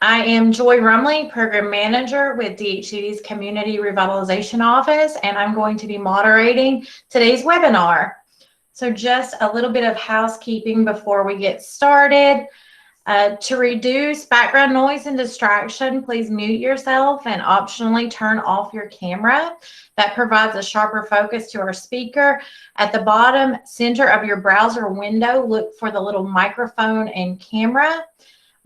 I am Joy Rumley, Program Manager with DHCD's Community Revitalization Office, and I'm going to be moderating today's webinar. So just a little bit of housekeeping before we get started. To reduce background noise and distraction, please mute yourself and optionally turn off your camera. That provides a sharper focus to our speaker. At the bottom center of your browser window, look for the little microphone and camera.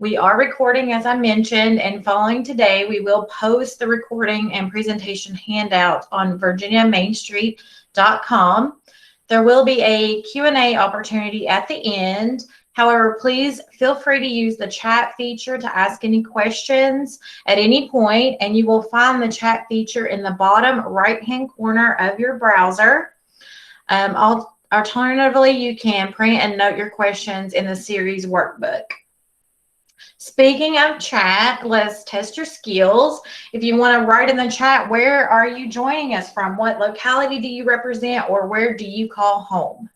We are recording, as I mentioned, and following today, we will post the recording and presentation handout on virginiamainstreet.com. There will be a Q&A opportunity at the end. However, please feel free to use the chat feature to ask any questions at any point, and you will find the chat feature in the bottom right-hand corner of your browser. Alternatively, you can print and note your questions in the series workbook. Speaking of chat, let's test your skills. If you want to write in the chat, where are you joining us from? What locality do you represent, or where do you call home?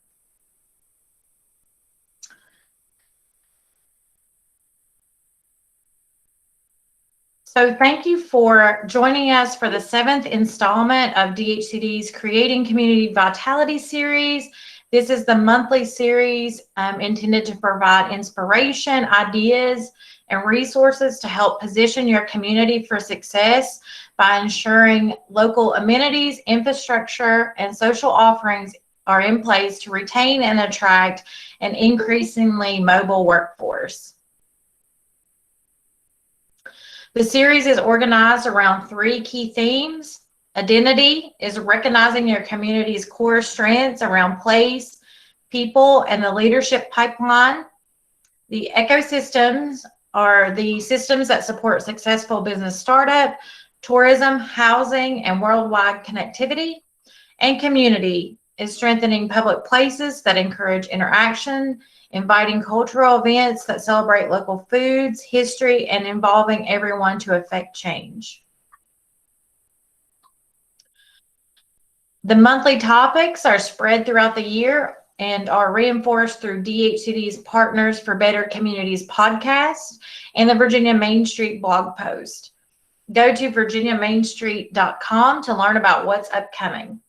So thank you for joining us for the 7th installment of DHCD's Creating Community Vitality series. This is the monthly series intended to provide inspiration, ideas, and resources to help position your community for success by ensuring local amenities, infrastructure, and social offerings are in place to retain and attract an increasingly mobile workforce. The series is organized around 3 key themes. Identity is recognizing your community's core strengths around place, people, and the leadership pipeline. The ecosystems are the systems that support successful business startup, tourism, housing, and worldwide connectivity. And community is strengthening public places that encourage interaction, inviting cultural events that celebrate local foods, history, and involving everyone to affect change. The monthly topics are spread throughout the year and are reinforced through DHCD's Partners for Better Communities podcast and the Virginia Main Street blog post. Go to virginiamainstreet.com to learn about what's upcoming.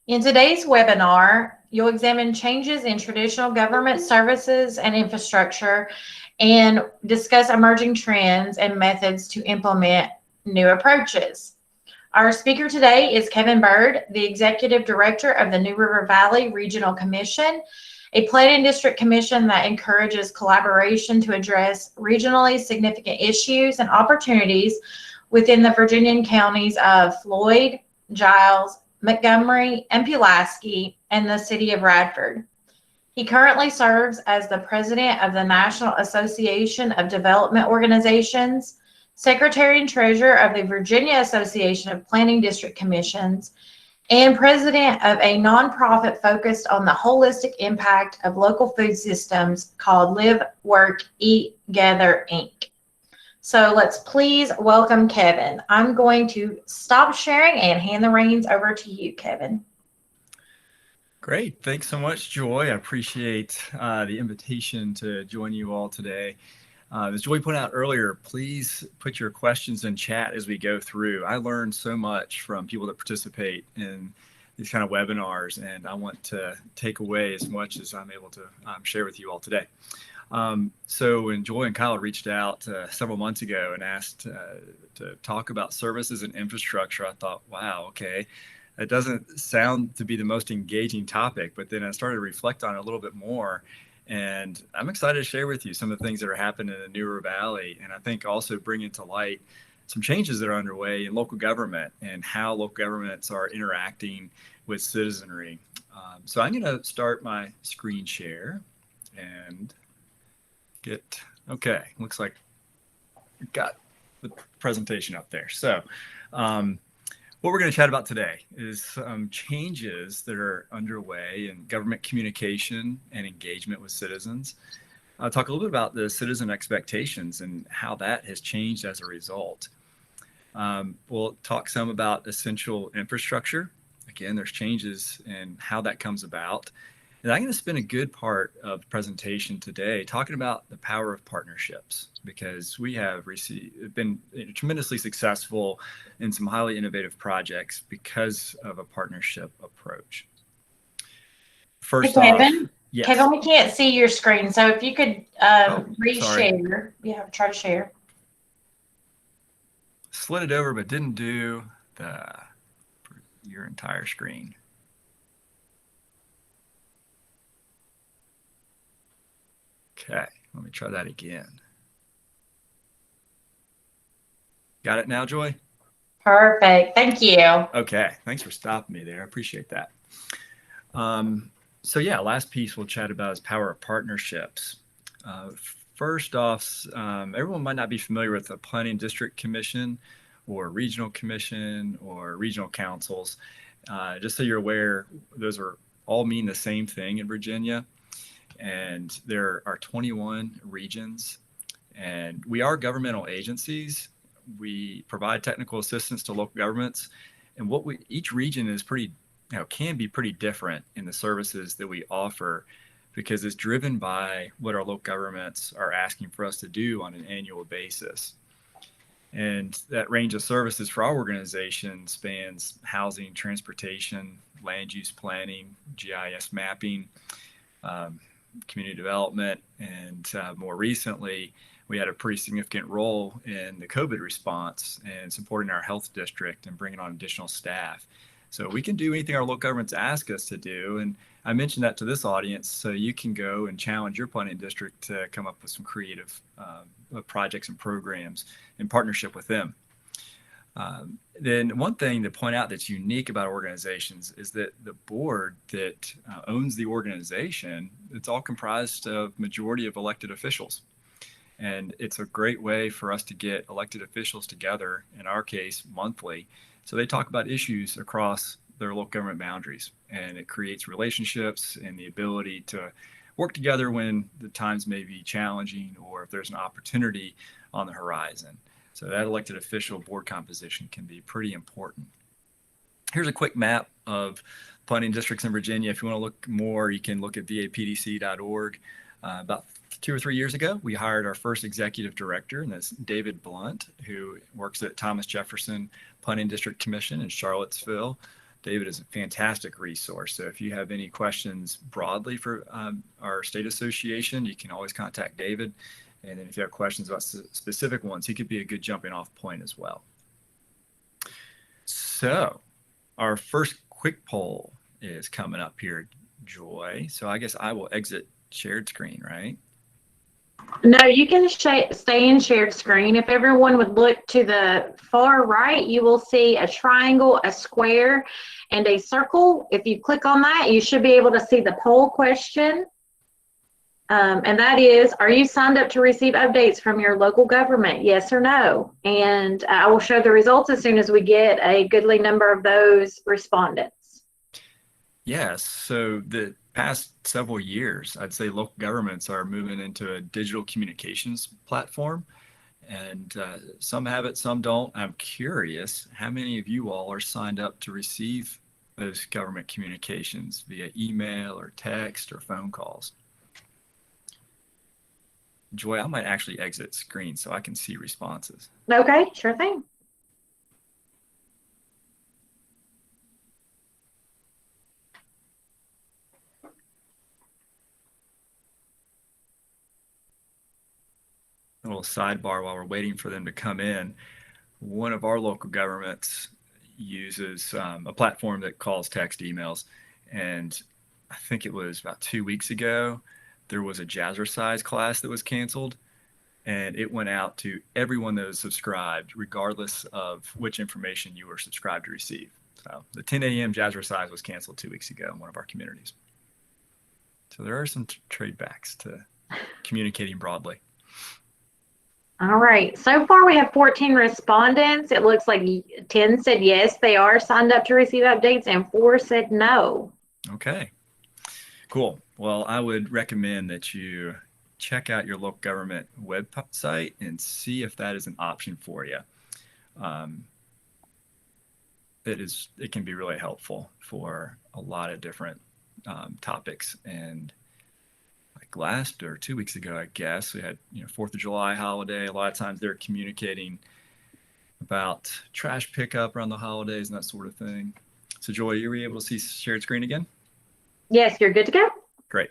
In today's webinar, you'll examine changes in traditional government services and infrastructure and discuss emerging trends and methods to implement new approaches. Our speaker today is Kevin Bird, the Executive Director of the New River Valley Regional Commission, a planning district commission that encourages collaboration to address regionally significant issues and opportunities within the Virginian counties of Floyd, Giles, Montgomery, and Pulaski, and the city of Radford. He currently serves as the president of the National Association of Development Organizations, Secretary and Treasurer of the Virginia Association of Planning District Commissions, and president of a nonprofit focused on the holistic impact of local food systems called Live, Work, Eat, Gather, Inc. So let's please welcome Kevin. I'm going to stop sharing and hand the reins over to you, Kevin. Great. Thanks so much, Joy. I appreciate the invitation to join you all today. As Joy pointed out earlier, please put your questions in chat as we go through. I learned so much from people that participate in these kind of webinars, and I want to take away as much as I'm able to share with you all today. So when Joy and Kyle reached out several months ago and asked to talk about services and infrastructure, I thought, wow, okay, it doesn't sound to be the most engaging topic, but then I started to reflect on it a little bit more. And I'm excited to share with you some of the things that are happening in the New River Valley, and I think also bring into light some changes that are underway in local government and how local governments are interacting with citizenry. So I'm going to start my screen share and okay, looks like we've got the presentation up there. So what we're going to chat about today is some changes that are underway in government communication and engagement with citizens. I'll talk a little bit about the citizen expectations and how that has changed as a result. We'll talk some about essential infrastructure. Again, there's changes in how that comes about. And I'm going to spend a good part of the presentation today talking about the power of partnerships, because we have been tremendously successful in some highly innovative projects because of a partnership approach. First Hey, off, Kevin. yes. Kevin, we can't see your screen, so if you could Sorry. reshare. Yeah, try to share. Slid it over, but didn't do your entire screen. Okay, let me try that again. Got it now, Joy? Perfect. Thank you. Okay, thanks for stopping me there. I appreciate that. So yeah, last piece we'll chat about is power of partnerships. First off, everyone might not be familiar with the Planning District Commission or Regional Commission or Regional Councils. Just so you're aware, those are all mean the same thing in Virginia. And there are 21 regions, and we are governmental agencies. We provide technical assistance to local governments, and each region is can be pretty different in the services that we offer, because it's driven by what our local governments are asking for us to do on an annual basis. And that range of services for our organization spans housing, transportation, land use planning, GIS mapping, community development, and more recently, we had a pretty significant role in the COVID response and supporting our health district and bringing on additional staff. So we can do anything our local governments ask us to do. And I mentioned that to this audience so you can go and challenge your planning district to come up with some creative projects and programs in partnership with them. Then one thing to point out that's unique about organizations is that the board that owns the organization, it's all comprised of majority of elected officials. And it's a great way for us to get elected officials together, in our case, monthly. So they talk about issues across their local government boundaries, and it creates relationships and the ability to work together when the times may be challenging or if there's an opportunity on the horizon. So that elected official board composition can be pretty important. Here's a quick map of planning districts in Virginia. If you want to look more, you can look at vapdc.org. About 2 or 3 years ago, we hired our first executive director, and that's David Blunt, who works at Thomas Jefferson Planning District Commission in Charlottesville. David is a fantastic resource. So if you have any questions broadly for our state association, you can always contact David. And then if you have questions about specific ones, he could be a good jumping off point as well. So our first quick poll is coming up here, Joy. So I guess I will exit shared screen, right? No, you can stay in shared screen. If everyone would look to the far right, you will see a triangle, a square, and a circle. If you click on that, you should be able to see the poll question. And that is, are you signed up to receive updates from your local government? Yes or no? And I will show the results as soon as we get a goodly number of those respondents. Yes. So the past several years, I'd say local governments are moving into a digital communications platform, and some have it, some don't. I'm curious, how many of you all are signed up to receive those government communications via email or text or phone calls? Joy, I might actually exit screen so I can see responses. Okay, sure thing. A little sidebar while we're waiting for them to come in. One of our local governments uses a platform that calls text emails. And I think it was about 2 weeks ago, there was a jazzercise class that was canceled. And it went out to everyone that was subscribed, regardless of which information you were subscribed to receive. So the 10 a.m. jazzercise was canceled 2 weeks ago in one of our communities. So there are some trade backs to communicating broadly. All right. So far, we have 14 respondents. It looks like 10 said yes, they are signed up to receive updates, and 4 said no. Okay. Cool. Well, I would recommend that you check out your local government website and see if that is an option for you. It can be really helpful for a lot of different topics. And like last or 2 weeks ago, I guess, we had 4th of July holiday. A lot of times they're communicating about trash pickup around the holidays and that sort of thing. So Joy, you were able to see shared screen again? Yes, you're good to go. Great.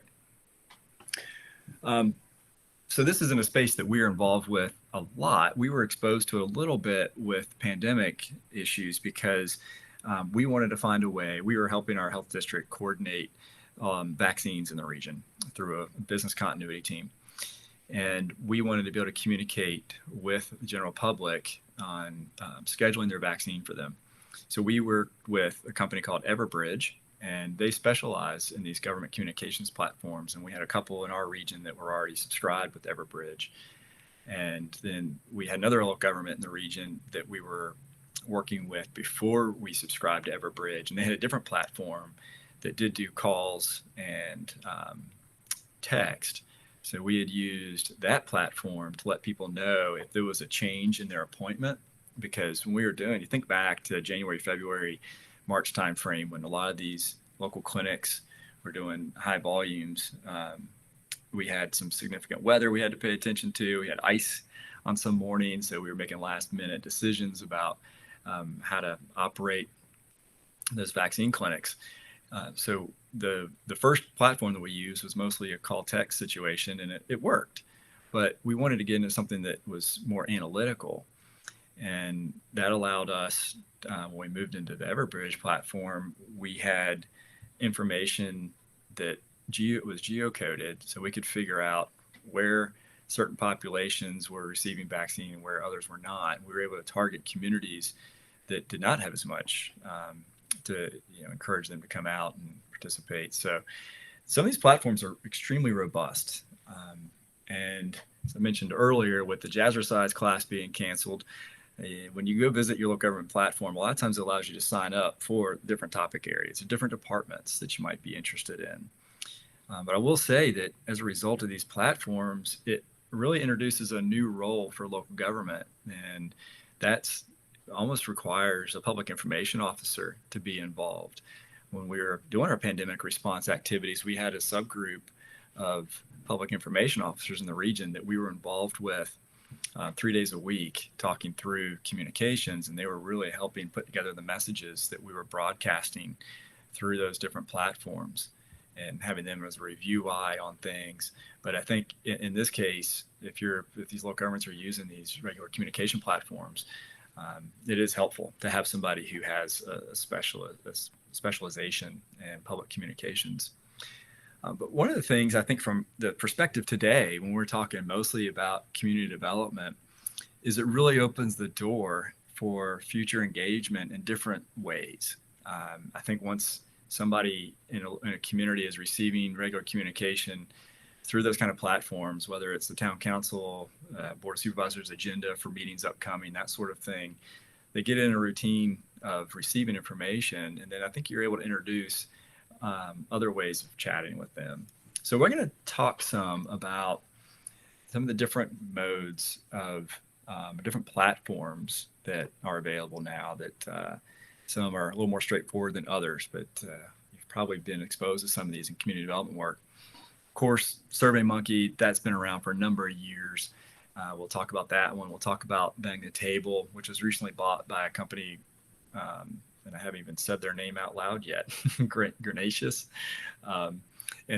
So this isn't a space that we're involved with a lot. We were exposed to a little bit with pandemic issues because we wanted to find a way. We were helping our health district coordinate vaccines in the region through a business continuity team. And we wanted to be able to communicate with the general public on scheduling their vaccine for them. So we worked with a company called Everbridge, and they specialize in these government communications platforms. And we had a couple in our region that were already subscribed with Everbridge. And then we had another local government in the region that we were working with before we subscribed to Everbridge. And they had a different platform that did do calls and text. So we had used that platform to let people know if there was a change in their appointment. Because when we were doing, you think back to January, February, March timeframe, when a lot of these local clinics were doing high volumes, we had some significant weather we had to pay attention to. We had ice on some mornings, so we were making last minute decisions about how to operate those vaccine clinics. So the first platform that we used was mostly a call text situation, and it worked. But we wanted to get into something that was more analytical. And that allowed us, when we moved into the Everbridge platform, we had information that was geocoded, so we could figure out where certain populations were receiving vaccine and where others were not. We were able to target communities that did not have as much to encourage them to come out and participate. So some of these platforms are extremely robust. And as I mentioned earlier, with the Jazzercise class being canceled, when you go visit your local government platform, a lot of times it allows you to sign up for different topic areas or different departments that you might be interested in. But I will say that as a result of these platforms, it really introduces a new role for local government. And that's almost requires a public information officer to be involved. When we were doing our pandemic response activities, we had a subgroup of public information officers in the region that we were involved with 3 days a week talking through communications, and they were really helping put together the messages that we were broadcasting through those different platforms and having them as a review eye on things. But I think in this case, if these local governments are using these regular communication platforms, it is helpful to have somebody who has a specialization in public communications. But one of the things I think from the perspective today, when we're talking mostly about community development, is it really opens the door for future engagement in different ways. I think once somebody in a community is receiving regular communication through those kind of platforms, whether it's the town council, board of supervisors agenda for meetings upcoming, that sort of thing, they get in a routine of receiving information, and then I think you're able to introduce other ways of chatting with them. So we're going to talk some about some of the different modes of different platforms that are available now, that some are a little more straightforward than others, but you've probably been exposed to some of these in community development work. Of course, SurveyMonkey, that's been around for a number of years. We'll talk about that one. We'll talk about Bang the Table, which was recently bought by a company, and I haven't even said their name out loud yet, Grenacious. And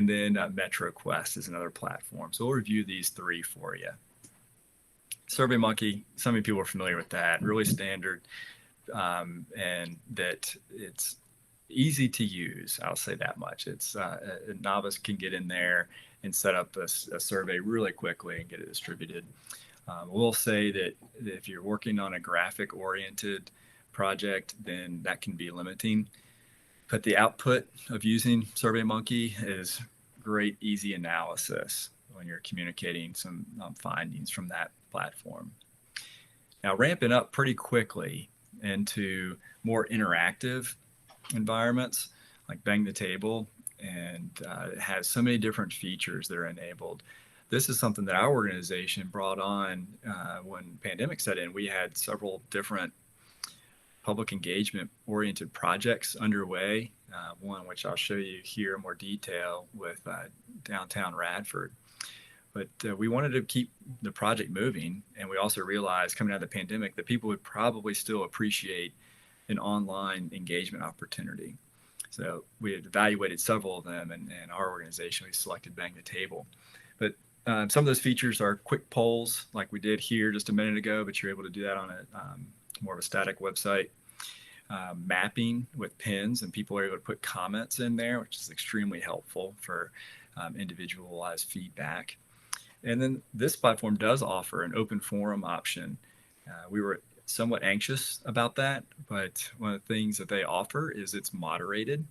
then MetroQuest is another platform. So we'll review these three for you. SurveyMonkey, some of you people are familiar with that, really standard, and that it's easy to use. I'll say that much. It's a novice can get in there and set up a survey really quickly and get it distributed. We'll say that if you're working on a graphic-oriented project, then that can be limiting. But the output of using SurveyMonkey is great, easy analysis when you're communicating some findings from that platform. Now, ramping up pretty quickly into more interactive environments like Bang the Table, and it has so many different features that are enabled. This is something that our organization brought on when pandemic set in. We had several different public engagement oriented projects underway one which I'll show you here in more detail with downtown Radford. But we wanted to keep the project moving, and we also realized coming out of the pandemic that people would probably still appreciate an online engagement opportunity. So we had evaluated several of them, and our organization, we selected Bang the Table. But some of those features are quick polls like we did here just a minute ago, but you're able to do that on a more of a static website. Mapping with pins, and people are able to put comments in there, which is extremely helpful for individualized feedback. And then this platform does offer an open forum option. We were somewhat anxious about that, but one of the things that they offer is it's moderated.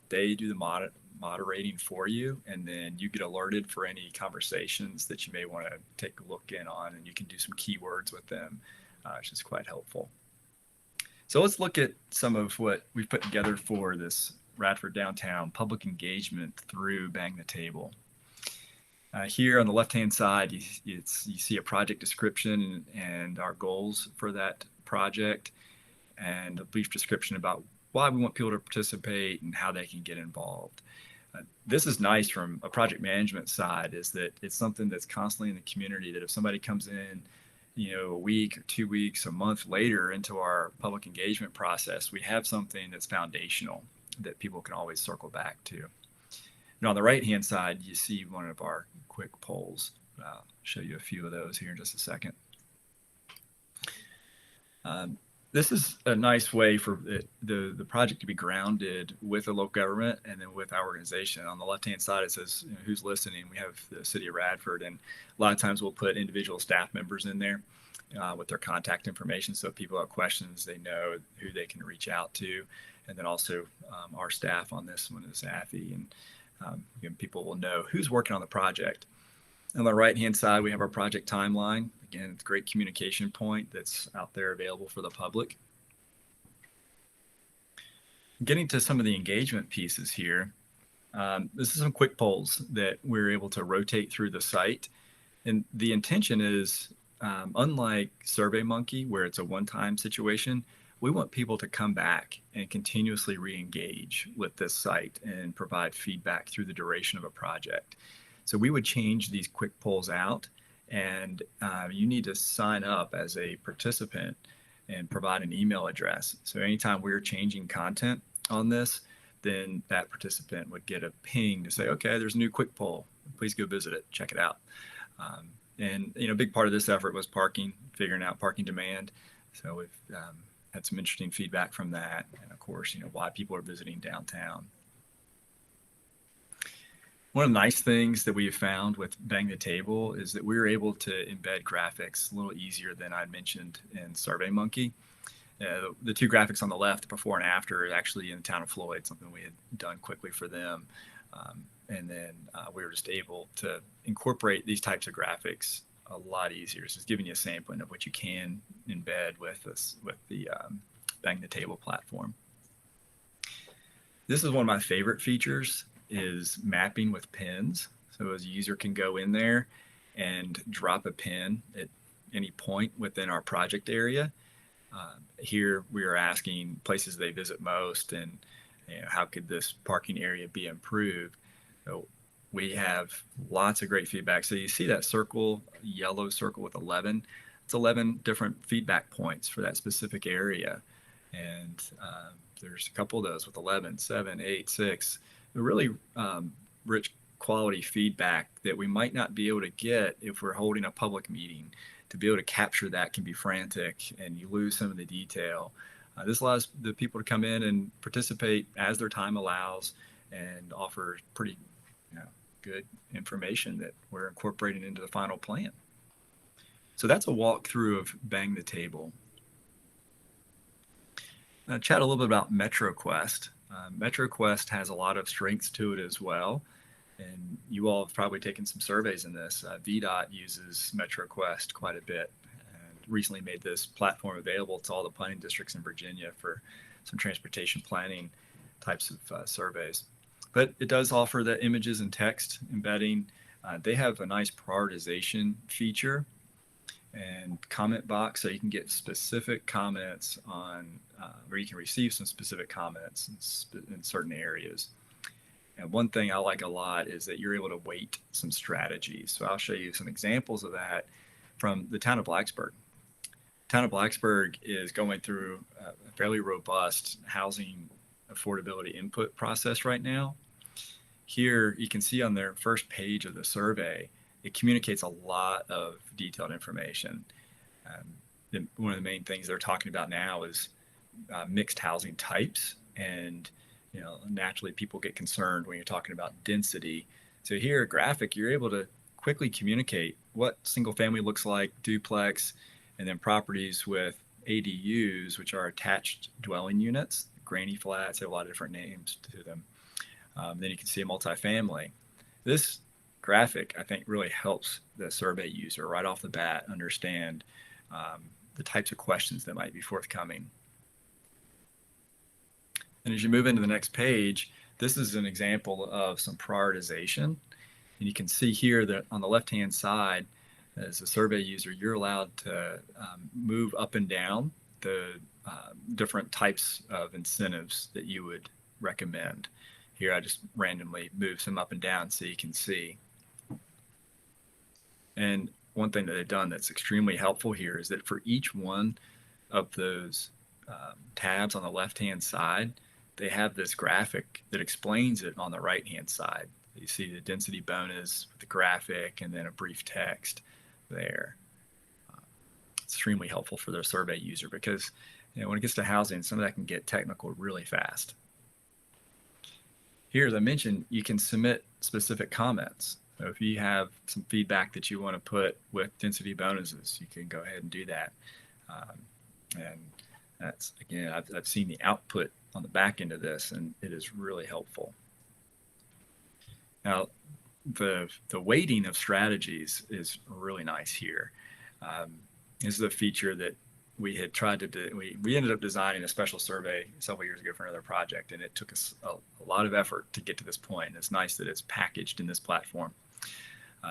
They do the moderating for you, and then you get alerted for any conversations that you may want to take a look in on, and you can do some keywords with them, which is quite helpful. So let's look at some of what we've put together for this Radford Downtown public engagement through Bang the Table. Here on the left-hand side, you see a project description and our goals for that project, and a brief description about why we want people to participate and how they can get involved. This is nice from a project management side, is that it's something that's constantly in the community, that if somebody comes in, a week or 2 weeks, a month later into our public engagement process, we have something that's foundational that people can always circle back to. And on the right-hand side, you see one of our quick polls. I'll show you a few of those here in just a second. This is a nice way for the project to be grounded with a local government and then with our organization. On the left-hand side, it says who's listening. We have the city of Radford, and a lot of times we'll put individual staff members in there with their contact information, so if people have questions, they know who they can reach out to. And then also our staff on this one is Afi, and again, people will know who's working on the project. On the right-hand side, we have our project timeline. Again, it's a great communication point that's out there available for the public. Getting to some of the engagement pieces here, this is some quick polls that we're able to rotate through the site. And the intention is, unlike SurveyMonkey, where it's a one-time situation, we want people to come back and continuously re-engage with this site and provide feedback through the duration of a project. So we would change these quick polls out, and you need to sign up as a participant and provide an email address. So anytime we're changing content on this, then that participant would get a ping to say, okay, there's a new quick poll. Please go visit it, check it out. And a big part of this effort was parking, figuring out parking demand. So we've had some interesting feedback from that, and of course, why people are visiting downtown. One of the nice things that we have found with Bang the Table is that we were able to embed graphics a little easier than I mentioned in SurveyMonkey. The two graphics on the left, before and after, is actually in the town of Floyd, something we had done quickly for them. And then we were just able to incorporate these types of graphics a lot easier. So it's giving you a sampling of what you can embed with the Bang the Table platform. This is one of my favorite features, is mapping with pins. So as a user can go in there and drop a pin at any point within our project area. Here we are asking places they visit most, and how could this parking area be improved. So we have lots of great feedback. So you see that circle, yellow circle with 11. It's 11 different feedback points for that specific area. And there's a couple of those with 11, 7, 8, 6. They're really rich quality feedback that we might not be able to get if we're holding a public meeting. To be able to capture that can be frantic, and you lose some of the detail. This allows the people to come in and participate as their time allows, and offer pretty good information that we're incorporating into the final plan. So that's a walkthrough of Bang the Table. Now, chat a little bit about MetroQuest. MetroQuest has a lot of strengths to it as well, and you all have probably taken some surveys in this. VDOT uses MetroQuest quite a bit, and recently made this platform available to all the planning districts in Virginia for some transportation planning types of surveys. But it does offer the images and text embedding. They have a nice prioritization feature, and comment box, so you can get specific comments on, or you can receive some specific comments in certain areas. And one thing I like a lot is that you're able to weight some strategies. So I'll show you some examples of that from the town of Blacksburg. Town of Blacksburg is going through a fairly robust housing affordability input process right now. Here you can see on their first page of the survey, it communicates a lot of detailed information. One of the main things they're talking about now is mixed housing types, and naturally people get concerned when you're talking about density. So here, a graphic, you're able to quickly communicate what single family looks like, duplex, and then properties with ADUs, which are attached dwelling units, granny flats, have a lot of different names to them. Then you can see a multifamily. This graphic, I think, really helps the survey user right off the bat understand the types of questions that might be forthcoming. And as you move into the next page, this is an example of some prioritization. And you can see here that on the left-hand side, as a survey user, you're allowed to move up and down the different types of incentives that you would recommend. Here, I just randomly move some up and down so you can see. And one thing that they've done that's extremely helpful here is that for each one of those tabs on the left-hand side, they have this graphic that explains it on the right-hand side. You see the density bonus with the graphic and then a brief text there. It's extremely helpful for their survey user because when it gets to housing, some of that can get technical really fast. Here, as I mentioned, you can submit specific comments. So if you have some feedback that you want to put with density bonuses, you can go ahead and do that. And that's, again, I've seen the output on the back end of this, and it is really helpful. Now, the weighting of strategies is really nice here. This is a feature that we had tried to do. We ended up designing a special survey several years ago for another project, and it took us a lot of effort to get to this point. And it's nice that it's packaged in this platform.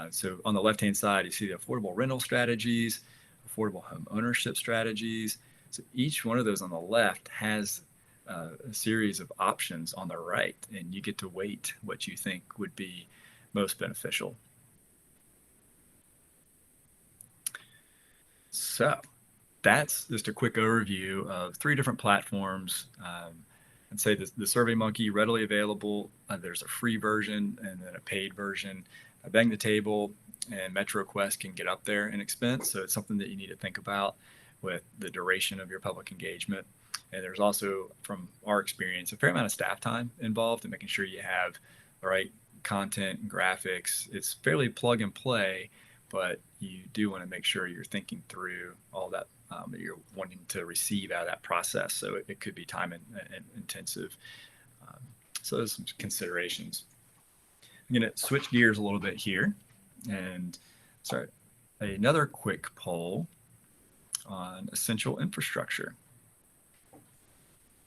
So on the left-hand side, you see the affordable rental strategies, affordable home ownership strategies. So each one of those on the left has a series of options on the right, and you get to weight what you think would be most beneficial. So that's just a quick overview of 3 different platforms. I'd say the SurveyMonkey, readily available. There's a free version and then a paid version. Bang the Table and MetroQuest can get up there in expense, so it's something that you need to think about with the duration of your public engagement. And there's also, from our experience, a fair amount of staff time involved in making sure you have the right content and graphics. It's fairly plug and play, but you do want to make sure you're thinking through all that you're wanting to receive out of that process. So it could be time intensive. So there's some considerations. I'm going to switch gears a little bit here and start another quick poll on essential infrastructure.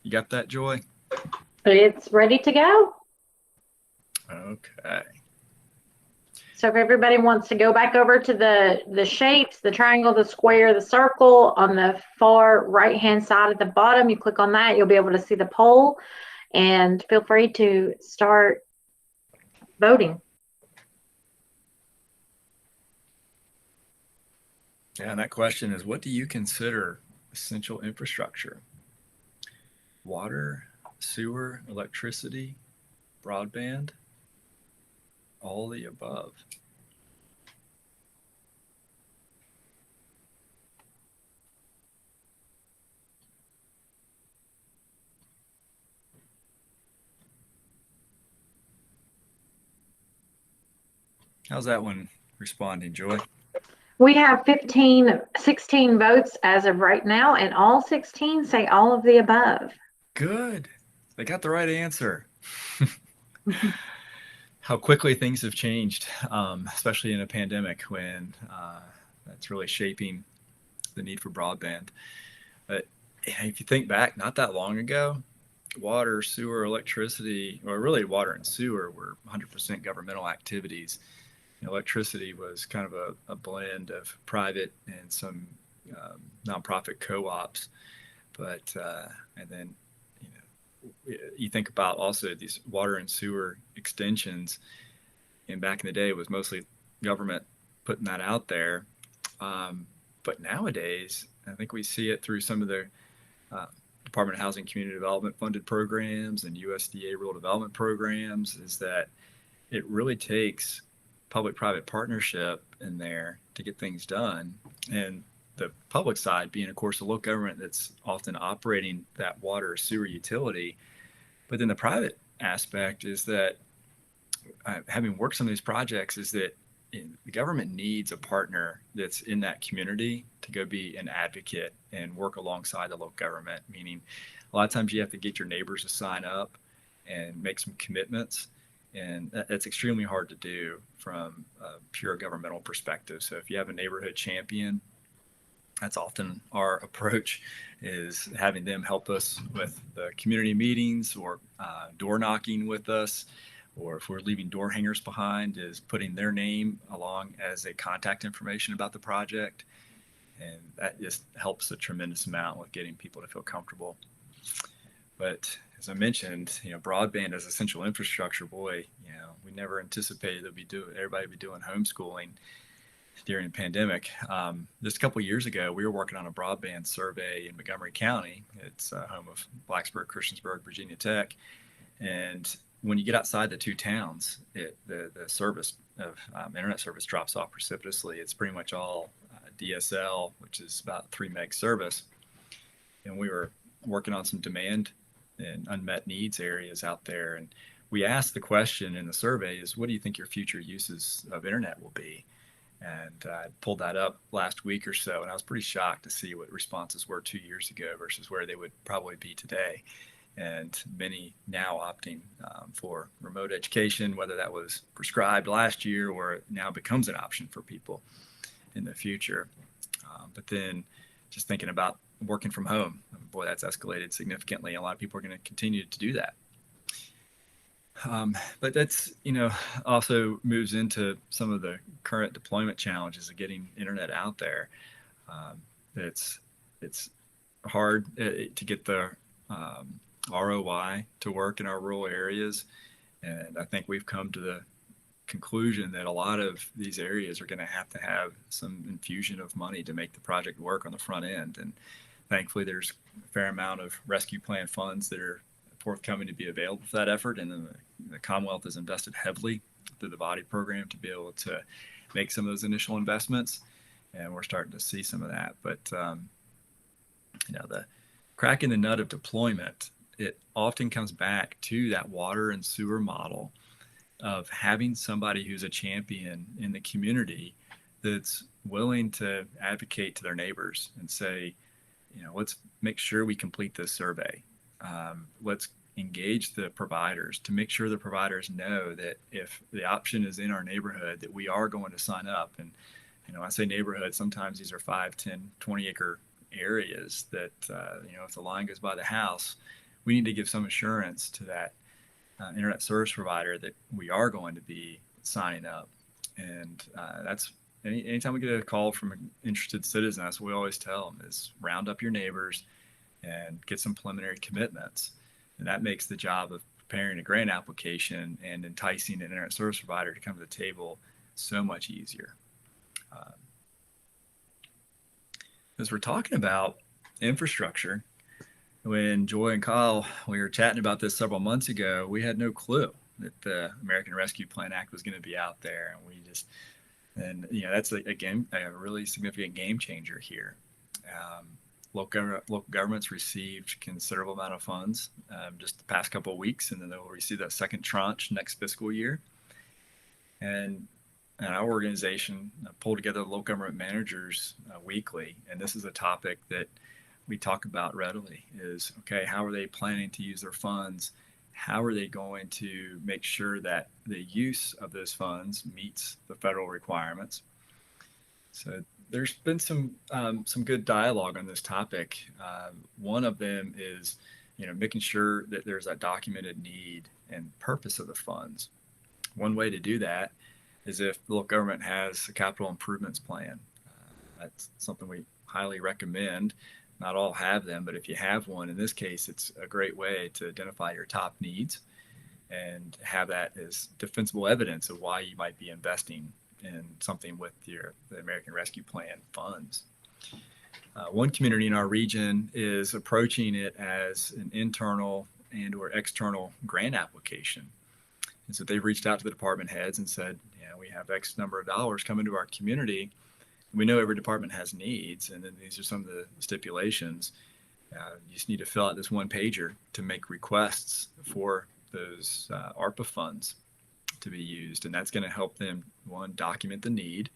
You got that, Joy? It's ready to go. Okay. So if everybody wants to go back over to the shapes, the triangle, the square, the circle on the far right-hand side at the bottom, you click on that, you'll be able to see the poll, and feel free to start voting. Yeah, and that question is, what do you consider essential infrastructure? Water, sewer, electricity, broadband, all the above. How's that one responding, Joy? We have 16 votes as of right now, and all 16 say all of the above. Good. They got the right answer. How quickly things have changed, especially in a pandemic when that's really shaping the need for broadband. But if you think back, not that long ago, water, sewer, electricity, or really water and sewer were 100% governmental activities. electricity was kind of a blend of private and some nonprofit co-ops. But and then, you think about also these water and sewer extensions, and back in the day it was mostly government putting that out there. But nowadays, I think we see it through some of the Department of Housing Community Development funded programs and USDA rural development programs, is that it really takes public-private partnership in there to get things done. And the public side being, of course, the local government that's often operating that water or sewer utility. But then the private aspect is that, having worked some of these projects, is that the government needs a partner that's in that community to go be an advocate and work alongside the local government. Meaning, a lot of times you have to get your neighbors to sign up and make some commitments. And that's extremely hard to do from a pure governmental perspective. So if you have a neighborhood champion, that's often our approach, is having them help us with the community meetings or door knocking with us. Or if we're leaving door hangers behind, is putting their name along as a contact information about the project. And that just helps a tremendous amount with getting people to feel comfortable. But as I mentioned, broadband as essential infrastructure, boy, we never anticipated that everybody would be doing homeschooling during the pandemic. Just a couple of years ago, we were working on a broadband survey in Montgomery County. It's home of Blacksburg, Christiansburg, Virginia Tech. And when you get outside the two towns, the service of internet service drops off precipitously. It's pretty much all DSL, which is about 3 meg service. And we were working on some demand and unmet needs areas out there. And we asked the question in the survey is, what do you think your future uses of internet will be? And I pulled that up last week or so, and I was pretty shocked to see what responses were 2 years ago versus where they would probably be today. And many now opting for remote education, whether that was prescribed last year or now becomes an option for people in the future. But then just thinking about working from home, boy, that's escalated significantly. A lot of people are going to continue to do that. But that's, also moves into some of the current deployment challenges of getting internet out there. It's hard to get the ROI to work in our rural areas. And I think we've come to the conclusion that a lot of these areas are going to have some infusion of money to make the project work on the front end. And thankfully, there's a fair amount of rescue plan funds that are forthcoming to be available for that effort. And then the Commonwealth has invested heavily through the body program to be able to make some of those initial investments. And we're starting to see some of that. But, the cracking the nut of deployment, it often comes back to that water and sewer model of having somebody who's a champion in the community that's willing to advocate to their neighbors and say, let's make sure we complete this survey. Let's engage the providers to make sure the providers know that if the option is in our neighborhood, that we are going to sign up. And, I say neighborhood, sometimes these are 5, 10, 20 acre areas that, if the line goes by the house, we need to give some assurance to that internet service provider that we are going to be signing up. And that's anytime we get a call from an interested citizen, that's what we always tell them is round up your neighbors and get some preliminary commitments. And that makes the job of preparing a grant application and enticing an internet service provider to come to the table so much easier. As we're talking about infrastructure, when Joy and Kyle, we were chatting about this several months ago, we had no clue that the American Rescue Plan Act was going to be out there. And that's again, a really significant game changer here. Local governments received considerable amount of funds just the past couple of weeks, and then they'll receive that second tranche next fiscal year. And our organization pulled together local government managers weekly, and this is a topic that we talk about readily is, okay, how are they planning to use their funds? How are they going to make sure that the use of those funds meets the federal requirements? So there's been some good dialogue on this topic. One of them is, making sure that there's that documented need and purpose of the funds. One way to do that is if the local government has a capital improvements plan. That's something we highly recommend. Not all have them, but if you have one, in this case, it's a great way to identify your top needs and have that as defensible evidence of why you might be investing in something with the American Rescue Plan funds. One community in our region is approaching it as an internal and or external grant application. And so they've reached out to the department heads and said, we have X number of dollars coming to our community. We know every department has needs, and then these are some of the stipulations. You just need to fill out this one pager to make requests for those ARPA funds to be used. And that's going to help them, one, document the need,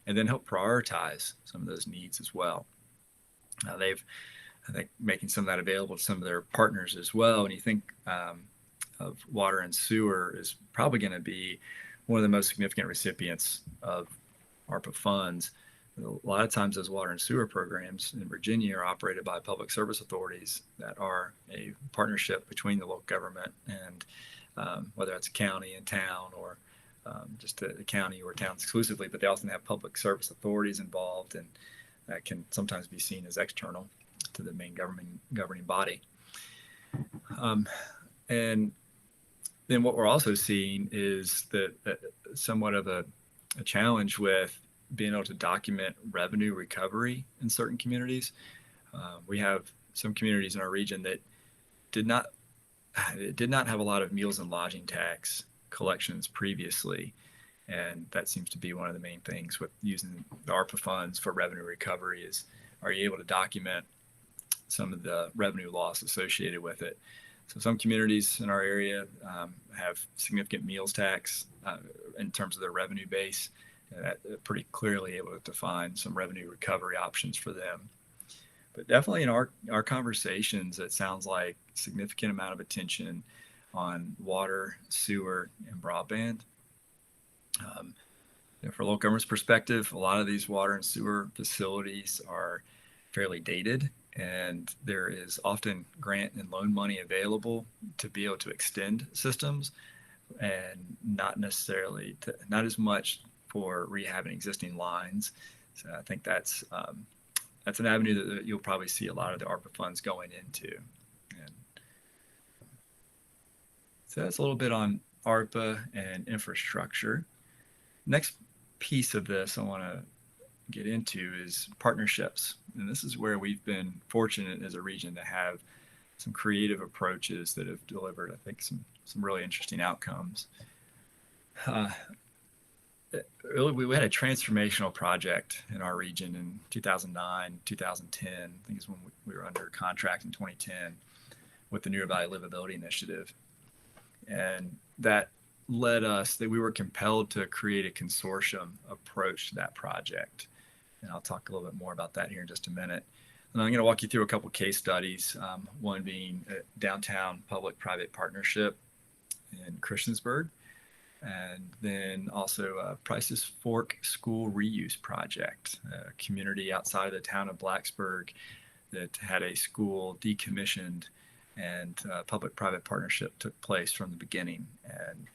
and then help prioritize some of those needs as well. I think, making some of that available to some of their partners as well. And you think of water and sewer is probably going to be one of the most significant recipients of ARPA funds. A lot of times those water and sewer programs in Virginia are operated by public service authorities that are a partnership between the local government and whether it's a county and town or just a county or towns exclusively, but they often have public service authorities involved, and that can sometimes be seen as external to the main governing body. And then what we're also seeing is that somewhat of a challenge with being able to document revenue recovery in certain communities. We have some communities in our region that did not have a lot of meals and lodging tax collections previously. And that seems to be one of the main things with using the ARPA funds for revenue recovery is, are you able to document some of the revenue loss associated with it? So some communities in our area have significant meals tax in terms of their revenue base. That pretty clearly able to define some revenue recovery options for them. But definitely in our conversations, it sounds like a significant amount of attention on water, sewer, and broadband. From local government's perspective, a lot of these water and sewer facilities are fairly dated, and there is often grant and loan money available to be able to extend systems, and not as much for rehabbing existing lines. So I think that's an avenue that you'll probably see a lot of the ARPA funds going into. And so that's a little bit on ARPA and infrastructure. Next piece of this I want to get into is partnerships. And this is where we've been fortunate as a region to have some creative approaches that have delivered, I think, some really interesting outcomes. We had a transformational project in our region in 2009, 2010. I think is when we were under contract in 2010 with the NRV Livability Initiative. And that led us that we were compelled to create a consortium approach to that project. And I'll talk a little bit more about that here in just a minute. And I'm going to walk you through a couple case studies, one being a downtown public-private partnership in Christiansburg, and then also Price's Fork School Reuse Project, a community outside of the town of Blacksburg that had a school decommissioned, and public-private partnership took place from the beginning. And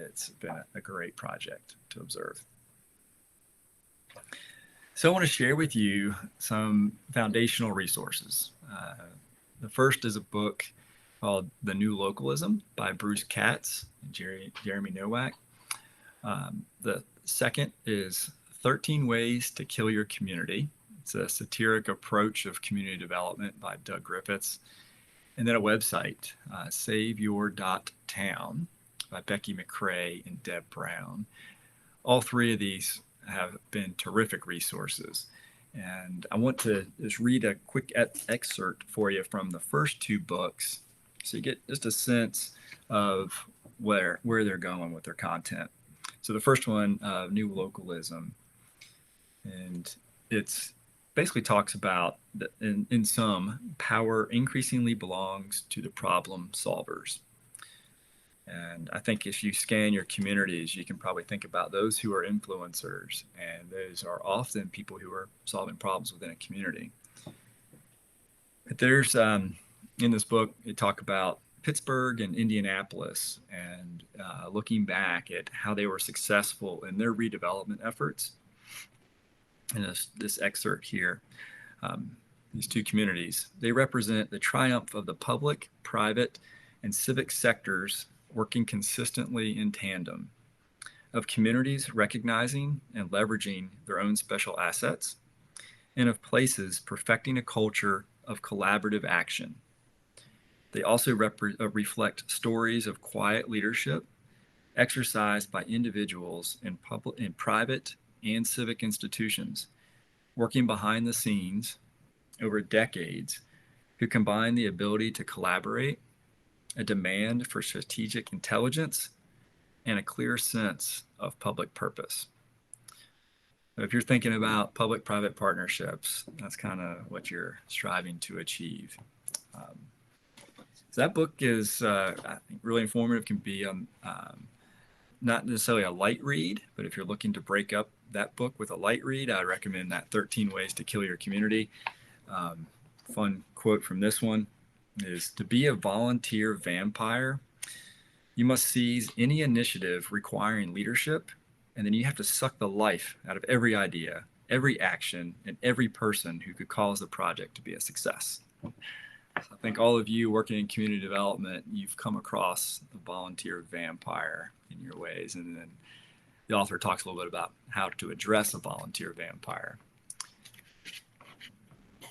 it's been a great project to observe. So I want to share with you some foundational resources. The first is a book called The New Localism by Bruce Katz and Jeremy Nowak. The second is 13 Ways to Kill Your Community. It's a satiric approach of community development by Doug Griffiths. And then a website, saveyour.town by Becky McCrae and Deb Brown. All three of these have been terrific resources. And I want to just read a quick excerpt for you from the first two books so you get just a sense of where they're going with their content. So the first one, New Localism, and it's basically talks about that in sum, power increasingly belongs to the problem solvers. And I think if you scan your communities, you can probably think about those who are influencers, and those are often people who are solving problems within a community. But there's, in this book, they talk about Pittsburgh and Indianapolis, and looking back at how they were successful in their redevelopment efforts. And this excerpt here, these two communities, they represent the triumph of the public, private, and civic sectors working consistently in tandem, of communities recognizing and leveraging their own special assets, and of places perfecting a culture of collaborative action. They also reflect stories of quiet leadership exercised by individuals in private and civic institutions, working behind the scenes over decades, who combine the ability to collaborate, a demand for strategic intelligence, and a clear sense of public purpose. So if you're thinking about public-private partnerships, that's kind of what you're striving to achieve. So that book is, I think, really informative. Can be not necessarily a light read, but if you're looking to break up that book with a light read, I recommend that 13 Ways to Kill Your Community. Fun quote from this one is, "To be a volunteer vampire, you must seize any initiative requiring leadership, and then you have to suck the life out of every idea, every action, and every person who could cause the project to be a success." So I think all of you working in community development, you've come across the volunteer vampire in your ways. And then the author talks a little bit about how to address a volunteer vampire.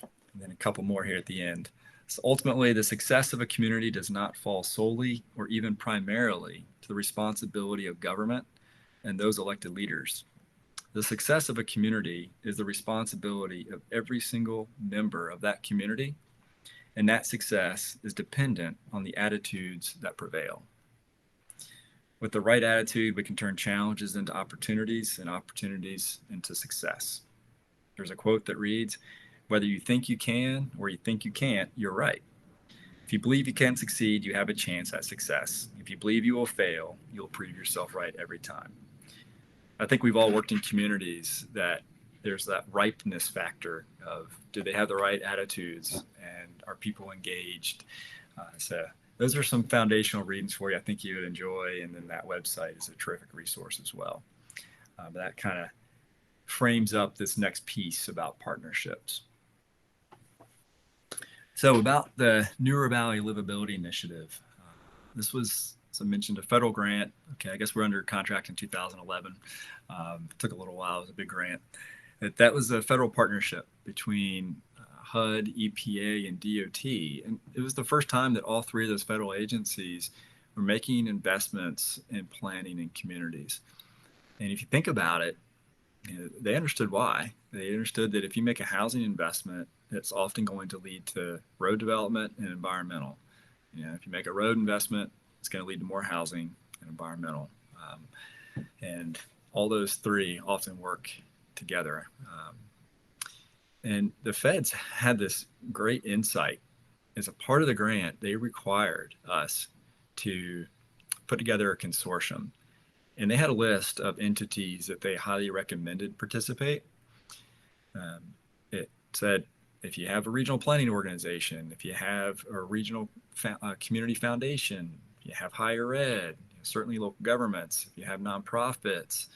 And then a couple more here at the end. So ultimately, the success of a community does not fall solely or even primarily to the responsibility of government and those elected leaders. The success of a community is the responsibility of every single member of that community, and that success is dependent on the attitudes that prevail. With the right attitude, we can turn challenges into opportunities and opportunities into success. There's a quote that reads, "Whether you think you can or you think you can't, you're right. If you believe you can succeed, you have a chance at success. If you believe you will fail, you'll prove yourself right every time." I think we've all worked in communities that there's that ripeness factor of, do they have the right attitudes and are people engaged? So those are some foundational readings for you I think you would enjoy. And then that website is a terrific resource as well. But that kind of frames up this next piece about partnerships. So about the Newer Valley Livability Initiative. This was, as I mentioned, a federal grant. Okay, I guess we're under contract in 2011. Took a little while. It was a big grant. That was a federal partnership between HUD, EPA, and DOT. And it was the first time that all three of those federal agencies were making investments in planning in communities. And if you think about it, they understood why. They understood that if you make a housing investment, it's often going to lead to road development and environmental. If you make a road investment, it's going to lead to more housing and environmental. And all those three often work together. And the feds had this great insight. As a part of the grant, they required us to put together a consortium. And they had a list of entities that they highly recommended participate. It said, if you have a regional planning organization, if you have a regional community foundation, if you have higher ed, certainly local governments, if you have nonprofits.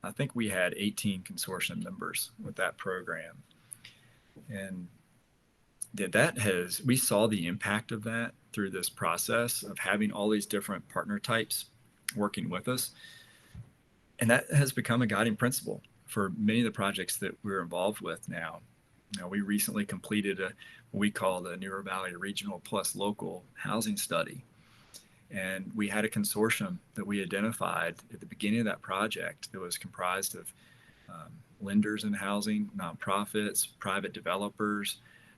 I think we had 18 consortium members with that program. And we saw the impact of that through this process of having all these different partner types working with us. And that has become a guiding principle for many of the projects that we're involved with now. We recently completed what we call the Newer Valley Regional Plus Local Housing Study. And we had a consortium that we identified at the beginning of that project that was comprised of lenders in housing, nonprofits, private developers,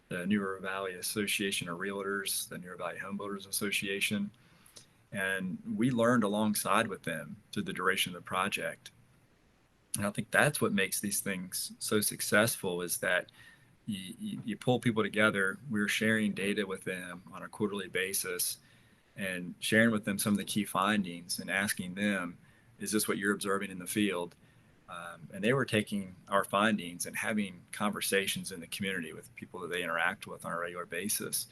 the Newer Valley Association of Realtors, the Newer Valley Homebuilders Association. And we learned alongside with them through the duration of the project. And I think that's what makes these things so successful, is that you pull people together. We're sharing data with them on a quarterly basis and sharing with them some of the key findings and asking them, is this what you're observing in the field? And they were taking our findings and having conversations in the community with people that they interact with on a regular basis.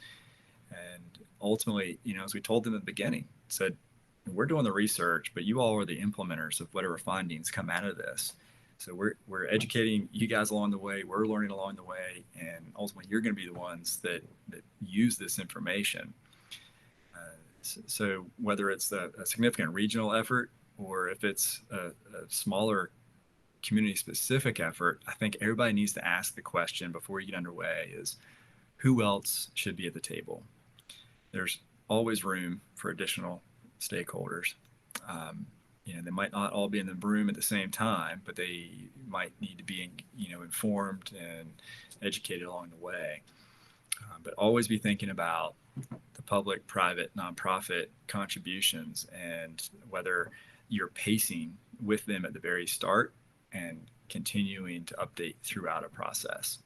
And ultimately, as we told them at the beginning, said, we're doing the research, but you all are the implementers of whatever findings come out of this. So we're educating you guys along the way. We're learning along the way, and ultimately, you're going to be the ones that use this information. So whether it's a significant regional effort or if it's a smaller community-specific effort, I think everybody needs to ask the question before you get underway: is who else should be at the table? There's always room for additional stakeholders. They might not all be in the room at the same time, but they might need to be, informed and educated along the way. But always be thinking about the public, private, nonprofit contributions and whether you're pacing with them at the very start and continuing to update throughout a process.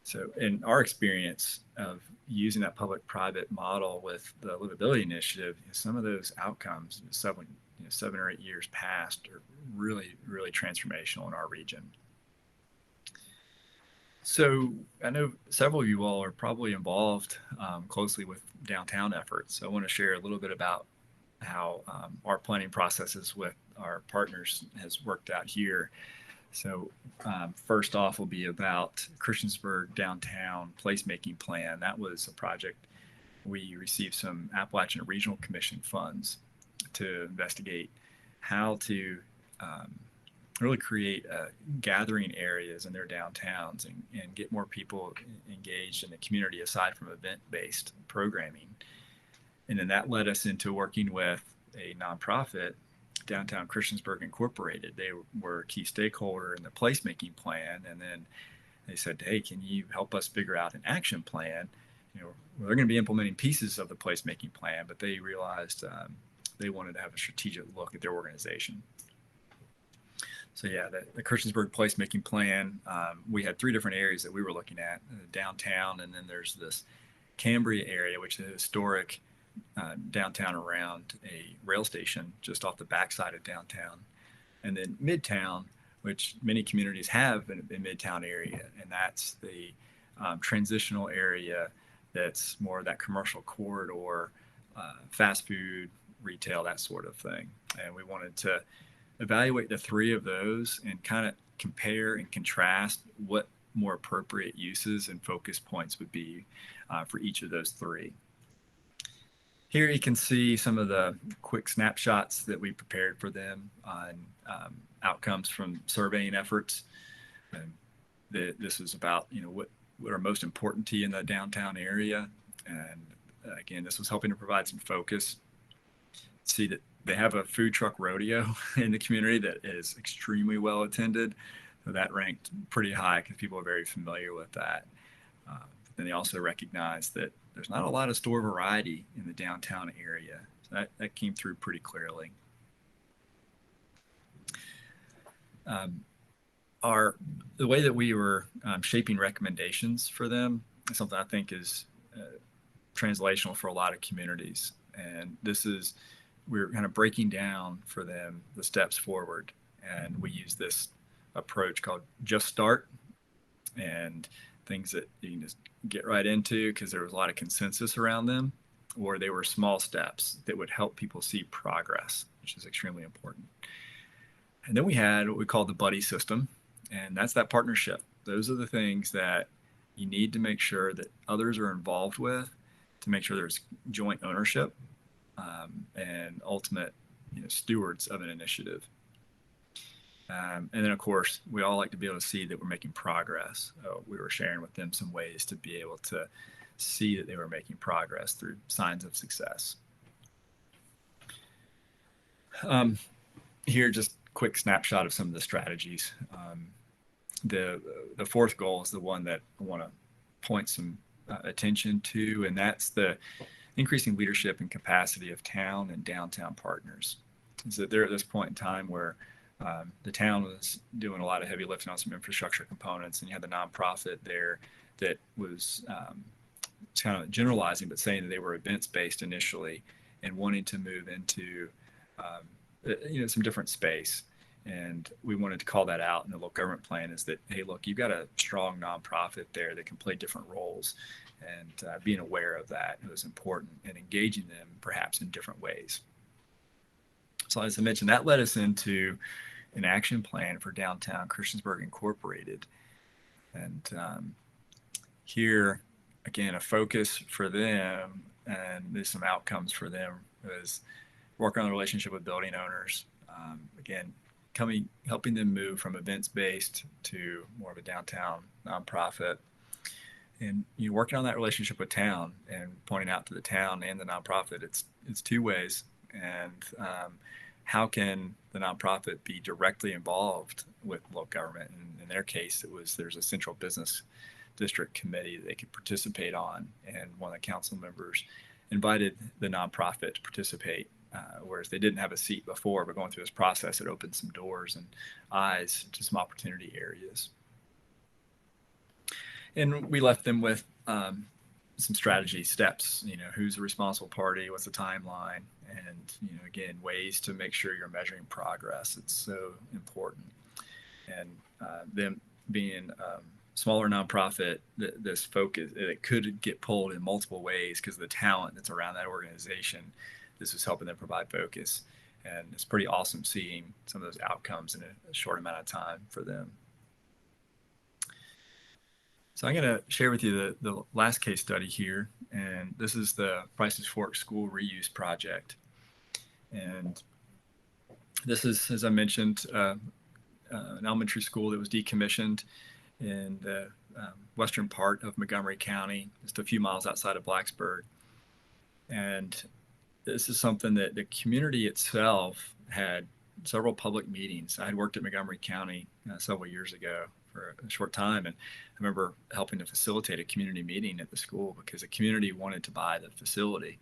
So in our experience of using that public-private model with the Livability Initiative, some of those outcomes, 7 or 8 years past, are really, really transformational in our region. So I know several of you all are probably involved closely with downtown efforts. So I want to share a little bit about how our planning processes with our partners has worked out here. So first off will be about Christiansburg Downtown Placemaking Plan. That was a project we received some Appalachian Regional Commission funds to investigate how to really create gathering areas in their downtowns and get more people engaged in the community aside from event-based programming. And then that led us into working with a nonprofit, Downtown Christiansburg Incorporated. They were a key stakeholder in the placemaking plan. And then they said, hey, can you help us figure out an action plan? They're going to be implementing pieces of the placemaking plan, but they realized they wanted to have a strategic look at their organization. So yeah, the Christiansburg placemaking plan, we had 3 different areas that we were looking at: downtown, and then there's this Cambria area, which is a historic downtown around a rail station just off the backside of downtown, and then Midtown, which many communities have in Midtown area, and that's the transitional area that's more of that commercial corridor, fast food, retail, that sort of thing. And we wanted to evaluate the 3 of those and kind of compare and contrast what more appropriate uses and focus points would be for each of those 3. Here you can see some of the quick snapshots that we prepared for them on outcomes from surveying efforts. And this is about what are most important to you in the downtown area. And again, this was helping to provide some focus. See that they have a food truck rodeo in the community that is extremely well attended. So that ranked pretty high because people are very familiar with that. Then they also recognize that there's not a lot of store variety in the downtown area. So that came through pretty clearly. The way that we were shaping recommendations for them is something I think is translational for a lot of communities. And we're kind of breaking down for them the steps forward. And we use this approach called Just Start, and things that you can just get right into because there was a lot of consensus around them, or they were small steps that would help people see progress, which is extremely important. And then we had what we call the buddy system, and that's that partnership. Those are the things that you need to make sure that others are involved with, to make sure there's joint ownership and ultimate stewards of an initiative. And then, of course, we all like to be able to see that we're making progress. We were sharing with them some ways to be able to see that they were making progress through signs of success. Here, just a quick snapshot of some of the strategies. The 4th goal is the one that I want to point some attention to, and that's the increasing leadership and capacity of town and downtown partners. So they're at this point in time where the town was doing a lot of heavy lifting on some infrastructure components, and you had the nonprofit there that was kind of generalizing, but saying that they were events-based initially and wanting to move into some different space. And we wanted to call that out in the local government plan, is that, hey, look, you've got a strong nonprofit there that can play different roles. and being aware of that was important, and engaging them perhaps in different ways. So as I mentioned, that led us into an action plan for Downtown Christiansburg Incorporated. And here, again, a focus for them, and there's some outcomes for them, was working on the relationship with building owners. Again, helping them move from events-based to more of a downtown nonprofit. And working on that relationship with town and pointing out to the town and the nonprofit, it's two ways. And how can the nonprofit be directly involved with local government? And in their case, there's a central business district committee that they could participate on, and one of the council members invited the nonprofit to participate, whereas they didn't have a seat before. But going through this process, it opened some doors and eyes to some opportunity areas. And we left them with some strategy steps. Who's the responsible party? What's the timeline? And again, ways to make sure you're measuring progress. It's so important. And them being smaller nonprofit, this focus, it could get pulled in multiple ways because of the talent that's around that organization. This was helping them provide focus, and it's pretty awesome seeing some of those outcomes in a short amount of time for them. So I'm going to share with you the last case study here, and this is the Price's Fork School Reuse Project. And this is, as I mentioned, an elementary school that was decommissioned in the western part of Montgomery County, just a few miles outside of Blacksburg. And this is something that the community itself had several public meetings. I had worked at Montgomery County several years ago for a short time, and I remember helping to facilitate a community meeting at the school because the community wanted to buy the facility,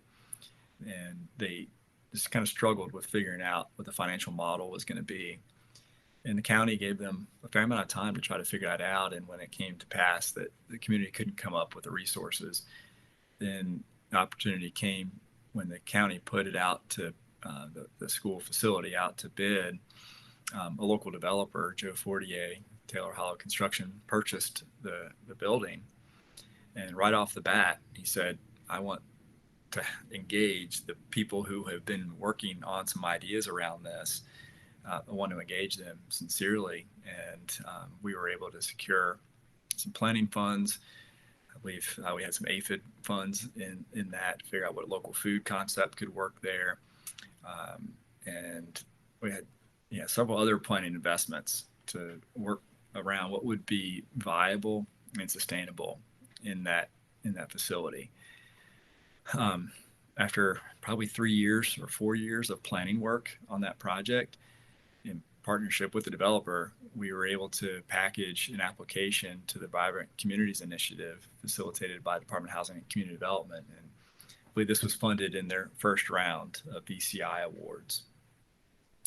and they just kind of struggled with figuring out what the financial model was going to be. And the county gave them a fair amount of time to try to figure that out. And when it came to pass that the community couldn't come up with the resources, then the opportunity came when the county put it out to the school facility out to bid. A local developer, Joe Fortier, Taylor Hollow Construction, purchased the building. And right off the bat, he said, I want to engage the people who have been working on some ideas around this. I want to engage them sincerely. And we were able to secure some planning funds. I believe we had some AFID funds in that to figure out what local food concept could work there. And we had several other planning investments to work around what would be viable and sustainable in that facility. After probably 3 years or 4 years of planning work on that project, in partnership with the developer, we were able to package an application to the Vibrant Communities Initiative facilitated by the Department of Housing and Community Development. And I believe this was funded in their first round of VCI awards.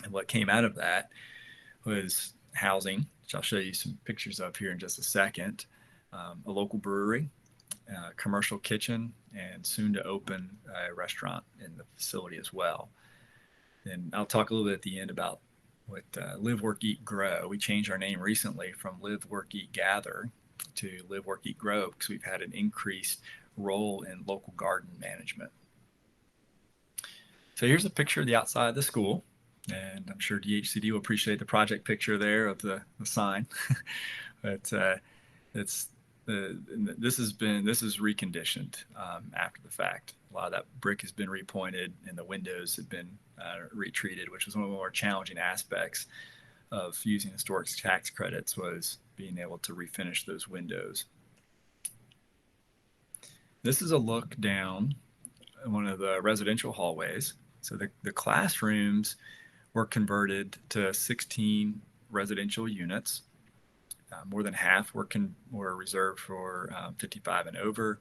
And what came out of that was housing, which I'll show you some pictures of here in just a second, a local brewery, a commercial kitchen, and soon to open a restaurant in the facility as well. And I'll talk a little bit at the end about what Live, Work, Eat, Grow. We changed our name recently from Live, Work, Eat, Gather to Live, Work, Eat, Grow because we've had an increased role in local garden management. So here's a picture of the outside of the school. And I'm sure DHCD will appreciate the project picture there of the sign. But this is reconditioned after the fact. A lot of that brick has been repointed, and the windows have been retreated, which was one of the more challenging aspects of using historic tax credits, was being able to refinish those windows. This is a look down one of the residential hallways. So the classrooms were converted to 16 residential units. More than half were reserved for 55 and over.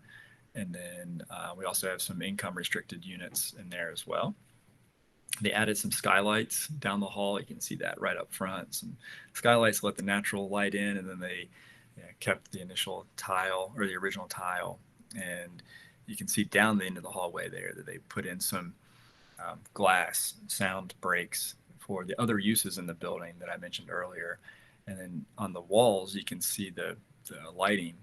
And then we also have some income restricted units in there as well. They added some skylights down the hall. You can see that right up front. Some skylights let the natural light in, and then they kept the initial tile, or the original tile. And you can see down the end of the hallway there that they put in some glass sound breaks for the other uses in the building that I mentioned earlier. And then on the walls, you can see the lighting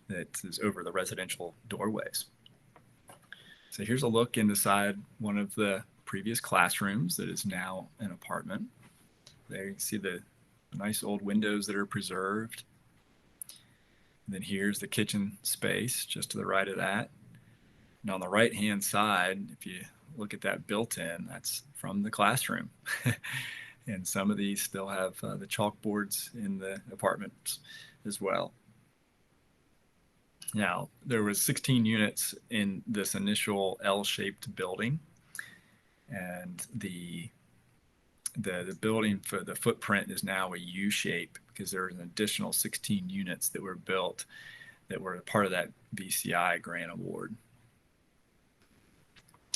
that is over the residential doorways. So here's a look inside one of the previous classrooms that is now an apartment. There you can see the nice old windows that are preserved. And then here's the kitchen space just to the right of that. And on the right-hand side, if you look at that built-in, that's from the classroom. And some of these still have the chalkboards in the apartments as well. Now, there was 16 units in this initial L-shaped building, and the building for the footprint is now a U shape because there was an additional 16 units that were built that were part of that VCI grant award.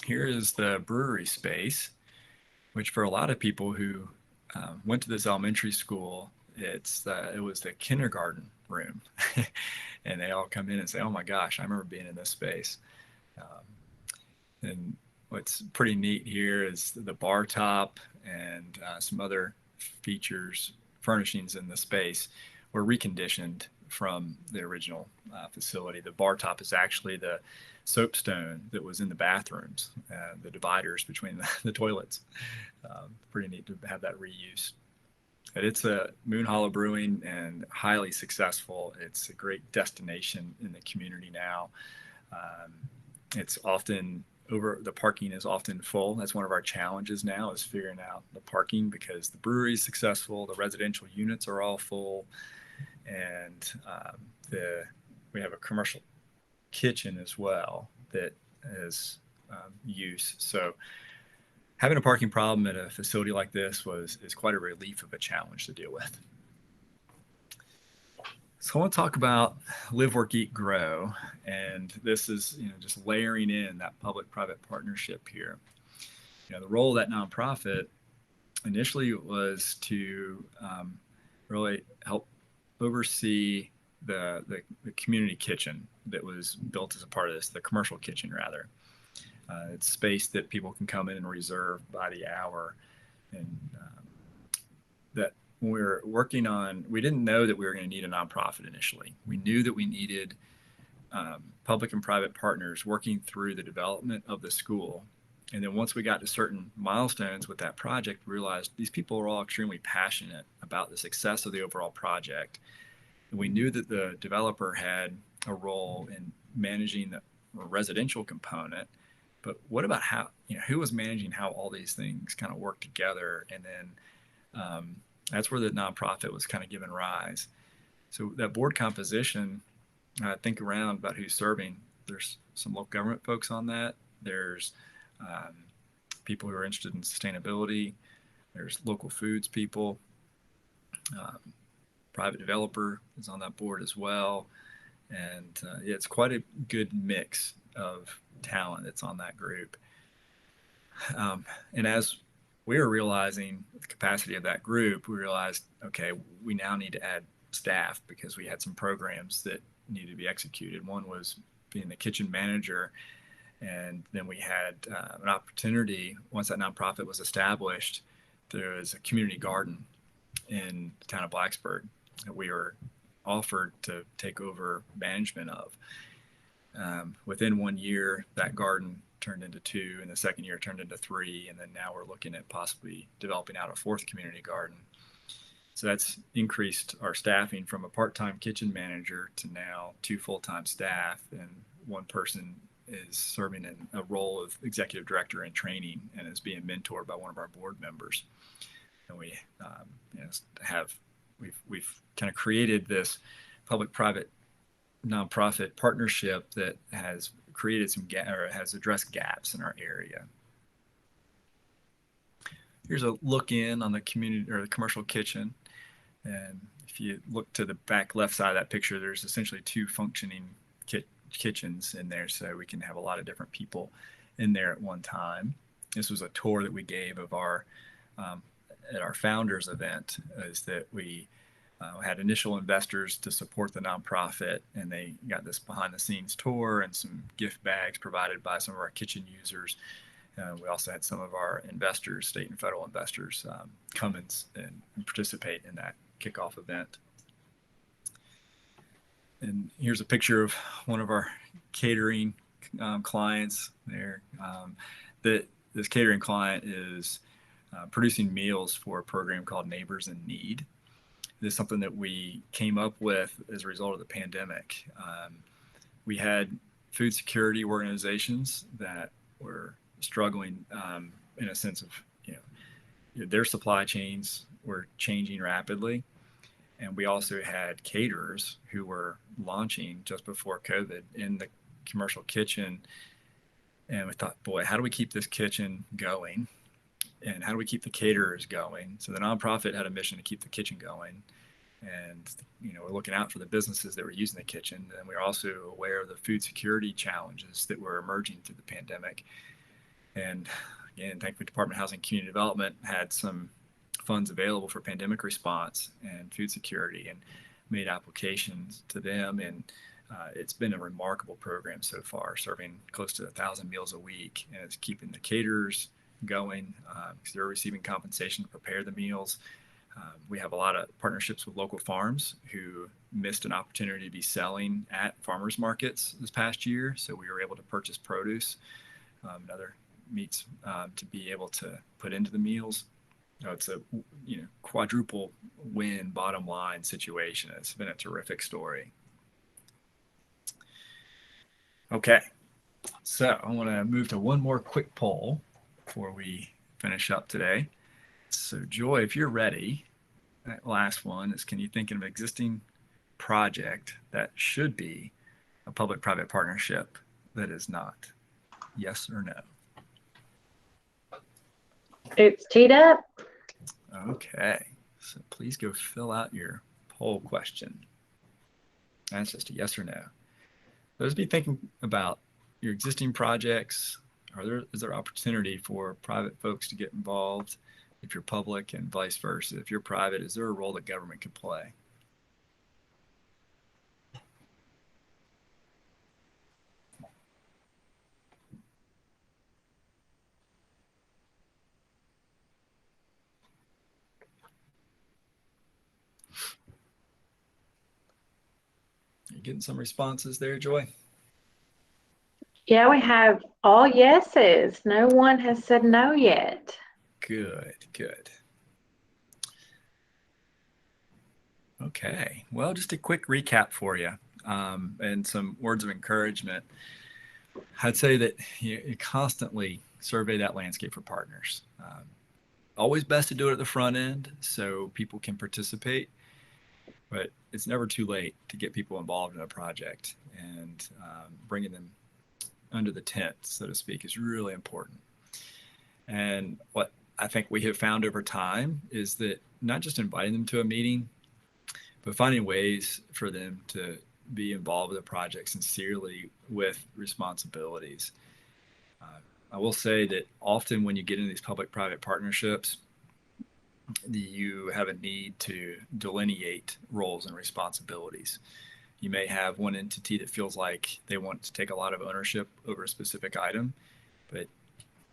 Here is the brewery space, which for a lot of people who went to this elementary school, it was the kindergarten room. And they all come in and say, oh my gosh, I remember being in this space. And what's pretty neat here is the bar top and some other features, furnishings in the space were reconditioned from the original facility. The bar top is actually the soapstone that was in the bathrooms, the dividers between the toilets. Pretty neat to have that reuse. But it's a Moon Hollow Brewing and highly successful. It's a great destination in the community now. It's often the parking is often full. That's one of our challenges now, is figuring out the parking, because the brewery is successful, the residential units are all full, and we have a commercial kitchen as well that is use. So having a parking problem at a facility like this is quite a relief of a challenge to deal with. So I want to talk about Live, Work, Eat, Grow, and this is just layering in that public-private partnership here. The role of that nonprofit initially was to really help oversee the community kitchen that was built as a part of this, the commercial kitchen rather. It's space that people can come in and reserve by the hour, and that when we were working on, we didn't know that we were going to need a nonprofit initially. We knew that we needed public and private partners working through the development of the school. And then once we got to certain milestones with that project, we realized these people are all extremely passionate about the success of the overall project. And we knew that the developer had a role in managing the residential component, but what about how, who was managing how all these things kind of work together? And then that's where the nonprofit was kind of given rise. So that board composition, think around about who's serving. There's some local government folks on that. There's people who are interested in sustainability. There's local foods people. Private developer is on that board as well. And it's quite a good mix of talent that's on that group. And as we were realizing the capacity of that group, we realized, okay, we now need to add staff because we had some programs that needed to be executed. One was being the kitchen manager. And then we had an opportunity, once that nonprofit was established, there was a community garden in the town of Blacksburg that we were offered to take over management of. Within 1 year, that garden turned into 2, and the second year turned into 3, and then now we're looking at possibly developing out a 4th community garden. So that's increased our staffing from a part-time kitchen manager to now 2 full-time staff, and 1 person is serving in a role of executive director in training and is being mentored by one of our board members. And we we've kind of created this public-private nonprofit partnership that has created has addressed gaps in our area. Here's a look in on the community or the commercial kitchen. And if you look to the back left side of that picture, there's essentially 2 functioning kitchens in there, so we can have a lot of different people in there at one time. This was a tour that we gave of our at our founders event, is that we had initial investors to support the nonprofit, and they got this behind the scenes tour and some gift bags provided by some of our kitchen users. We also had some of our investors, state and federal investors, come and participate in that kickoff event. And here's a picture of one of our catering clients there. This catering client is producing meals for a program called Neighbors in Need. This is something that we came up with as a result of the pandemic. We had food security organizations that were struggling in a sense of, their supply chains were changing rapidly. And we also had caterers who were launching just before COVID in the commercial kitchen. And we thought, boy, how do we keep this kitchen going? And how do we keep the caterers going? So the nonprofit had a mission to keep the kitchen going. And, we're looking out for the businesses that were using the kitchen. And we're also aware of the food security challenges that were emerging through the pandemic. And again, thankfully, Department of Housing and Community Development had some funds available for pandemic response and food security, and made applications to them. And it's been a remarkable program so far, serving close to 1,000 meals a week, and it's keeping the caterers going because they're receiving compensation to prepare the meals. We have a lot of partnerships with local farms who missed an opportunity to be selling at farmers markets this past year. So we were able to purchase produce and other meats to be able to put into the meals. It's a quadruple win bottom line situation. It's been a terrific story. Okay, so I want to move to one more quick poll before we finish up today. So Joy, if you're ready, that last one is, can you think of an existing project that should be a public-private partnership that is not? Yes or no? It's teed up. Okay, so please go fill out your poll question. That's just a yes or no. Those be thinking about your existing projects. Is there opportunity for private folks to get involved if you're public, and vice versa? If you're private, is there a role that government could play? You getting some responses there, Joy? Yeah, we have all yeses. No one has said no yet. Good, good. Okay, well, just a quick recap for you and some words of encouragement. I'd say that you constantly survey that landscape for partners. Always best to do it at the front end so people can participate, but it's never too late to get people involved in a project, and bringing them under the tent, so to speak, is really important. And what I think we have found over time is that not just inviting them to a meeting, but finding ways for them to be involved with the project sincerely with responsibilities. I will say that often when you get into these public-private partnerships, you have a need to delineate roles and responsibilities. You may have one entity that feels like they want to take a lot of ownership over a specific item, but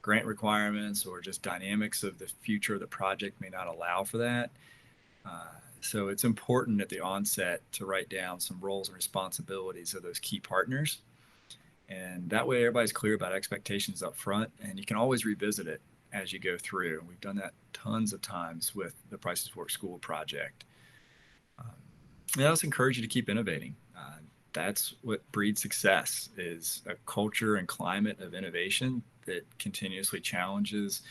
grant requirements or just dynamics of the future of the project may not allow for that. So it's important at the onset to write down some roles and responsibilities of those key partners. And that way everybody's clear about expectations up front, and you can always revisit it as you go through. We've done that tons of times with the Prices for School project. And I also encourage you to keep innovating. That's what breeds success, is a culture and climate of innovation that continuously challenges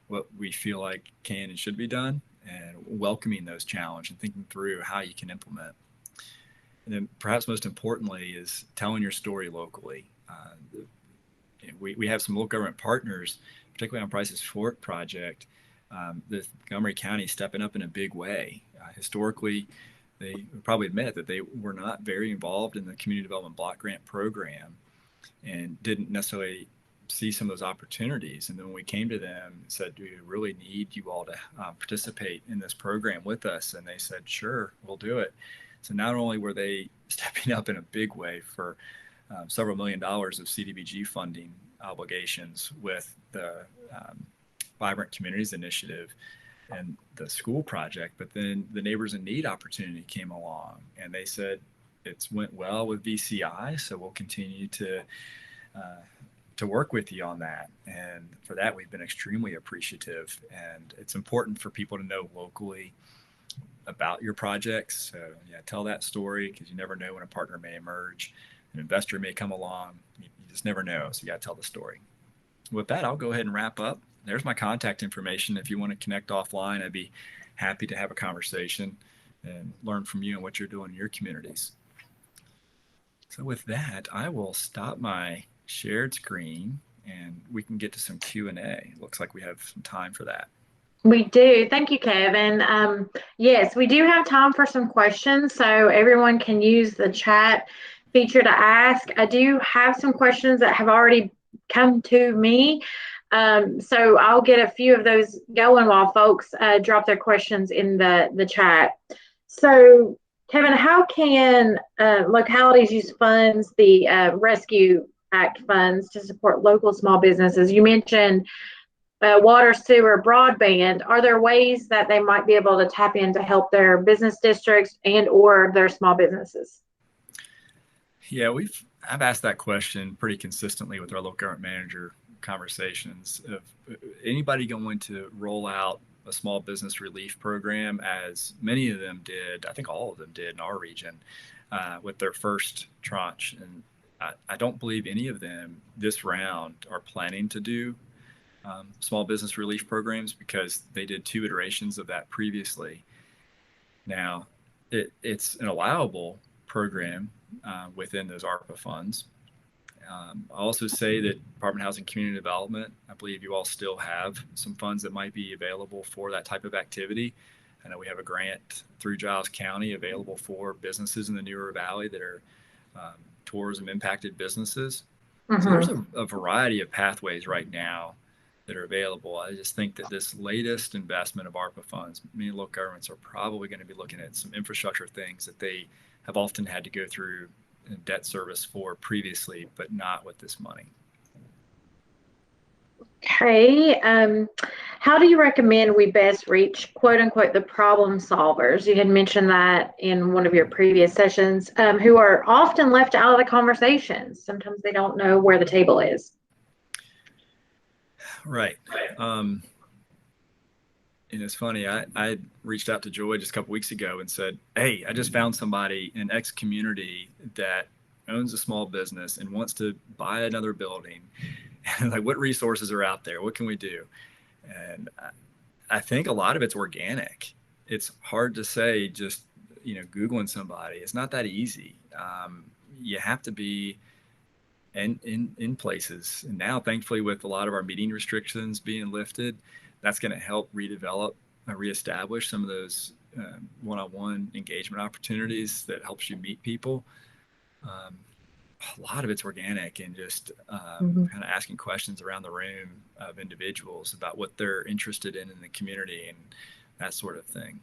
what we feel like can and should be done, and welcoming those challenges and thinking through how you can implement. And then perhaps most importantly is telling your story locally. We have some local government partners, particularly on Prices for It project, the Montgomery County stepping up in a big way. Historically, they would probably admit that they were not very involved in the community development block grant program and didn't necessarily see some of those opportunities. And then when we came to them and said, do we really need you all to participate in this program with us? And they said, sure, we'll do it. So not only were they stepping up in a big way for several $1 million of CDBG funding obligations with the Vibrant Communities Initiative and the school project, but then the Neighbors in Need opportunity came along, and they said, it's went well with VCI, so we'll continue to work with you on that. And for that, we've been extremely appreciative. And it's important for people to know locally about your projects. So yeah, tell that story, because you never know when a partner may emerge, an investor may come along. You just never know. So you got to tell the story. With that, I'll go ahead and wrap up. There's my contact information. If you want to connect offline, I'd be happy to have a conversation and learn from you and what you're doing in your communities. So with that, I will stop my shared screen and we can get to some Q&A. Looks like we have some time for that. We do. Thank you, Kevin. Yes, we do have time for some questions, so everyone can use the chat feature to ask. I do have some questions that have already come to me, so I'll get a few of those going while folks drop their questions in the chat. So, Kevin, how can localities use funds, the Rescue Act funds, to support local small businesses? You mentioned water, sewer, broadband. Are there ways that they might be able to tap in to help their business districts and or their small businesses? Yeah, I've asked that question pretty consistently with our local government manager conversations. Of anybody going to roll out a small business relief program, as many of them did, I think all of them did in our region, with their first tranche. And I don't believe any of them this round are planning to do small business relief programs, because they did 2 iterations of that previously. Now, it's an allowable program within those ARPA funds. I'll also say that Department of Housing and Community Development, I believe you all still have some funds that might be available for that type of activity. I know we have a grant through Giles County available for businesses in the New River Valley that are tourism impacted businesses. So there's a variety of pathways right now that are available. I just think that this latest investment of ARPA funds, many local governments are probably going to be looking at some infrastructure things that they have often had to go through debt service for previously, but not with this money. Okay. How do you recommend we best reach, quote unquote, the problem solvers? You had mentioned that in one of your previous sessions, who are often left out of the conversations. Sometimes they don't know where the table is. Right. And it's funny, I reached out to Joy just a couple weeks ago and said, hey, I just found somebody in X community that owns a small business and wants to buy another building. And like, what resources are out there? What can we do? And I think a lot of it's organic. It's hard to say just, Googling somebody. It's not that easy. You have to be in places. And now, thankfully, with a lot of our meeting restrictions being lifted, that's going to help reestablish some of those one-on-one engagement opportunities that helps you meet people. A lot of it's organic and just kind of asking questions around the room of individuals about what they're interested in the community and that sort of thing.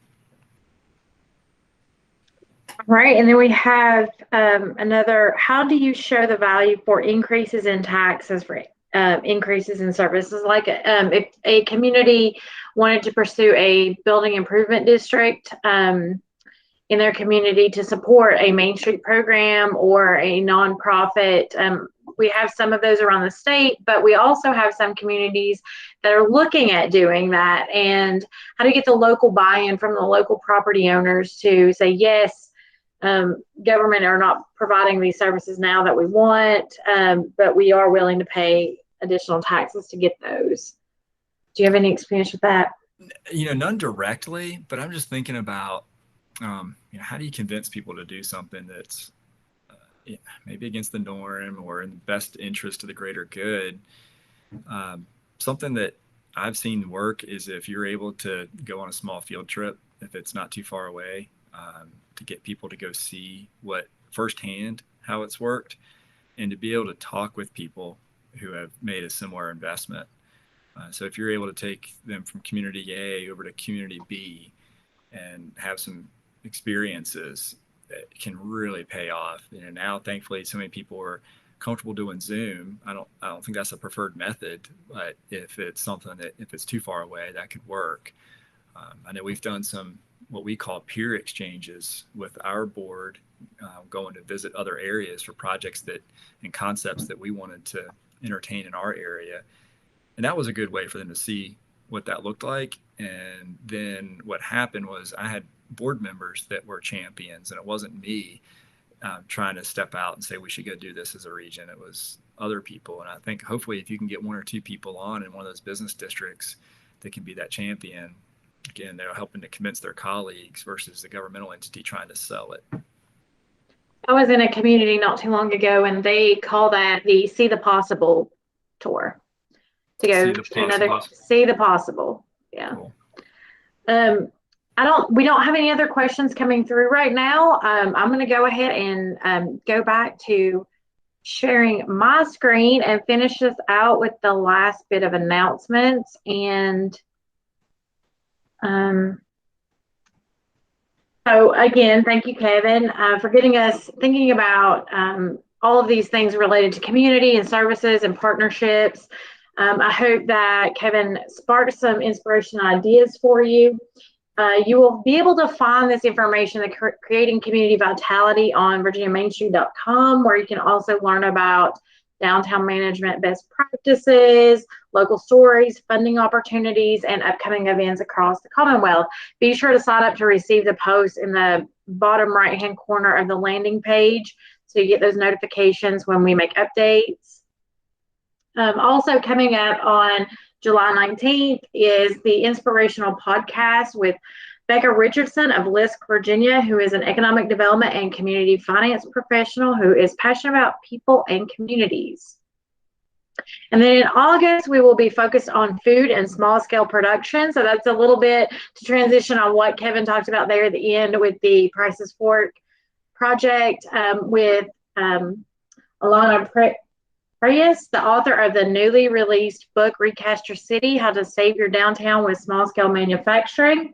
Right. And then we have another, how do you show the value for increases in taxes for increases in services? Like if a community wanted to pursue a building improvement district in their community to support a Main Street program or a nonprofit, we have some of those around the state, but we also have some communities that are looking at doing that. And how do you get the local buy-in from the local property owners to say, yes, government are not providing these services now that we want, but we are willing to pay additional taxes to get those. Do you have any experience with that? None directly, but I'm just thinking about, how do you convince people to do something that's maybe against the norm or in the best interest of the greater good? Something that I've seen work is if you're able to go on a small field trip, if it's not too far away, to get people to go see what firsthand how it's worked, and to be able to talk with people who have made a similar investment. So if you're able to take them from community A over to community B and have some experiences, that can really pay off. Now, thankfully, so many people are comfortable doing Zoom. I don't think that's a preferred method, but if it's something that, if it's too far away, that could work. I know we've done some what we call peer exchanges with our board, going to visit other areas for projects and concepts that we wanted to entertain in our area. And that was a good way for them to see what that looked like. And then what happened was I had board members that were champions, and it wasn't me trying to step out and say we should go do this as a region. It was other people. And I think hopefully if you can get one or two people on in one of those business districts that can be that champion, again, they're helping to convince their colleagues versus the governmental entity trying to sell it. I was in a community not too long ago, and they call that the See the Possible tour. To go to another See the Possible. Yeah. Cool. We don't have any other questions coming through right now. I'm going to go ahead and go back to sharing my screen and finish this out with the last bit of announcements. And so again, thank you, Kevin, for getting us thinking about all of these things related to community and services and partnerships. I hope that Kevin sparked some inspiration and ideas for you. You will be able to find this information, the Creating Community Vitality, on virginiamainstreet.com, where you can also learn about downtown management best practices, local stories, funding opportunities, and upcoming events across the Commonwealth. Be sure to sign up to receive the post in the bottom right-hand corner of the landing page so you get those notifications when we make updates. Also coming up on July 19th is the Inspirational Podcast with Becca Richardson of Lisk, Virginia, who is an economic development and community finance professional who is passionate about people and communities. And then in August, we will be focused on food and small-scale production. So that's a little bit to transition on what Kevin talked about there at the end with the Price's Fork project with Alana Reyes, the author of the newly released book, Recast Your City, How to Save Your Downtown with Small-Scale Manufacturing.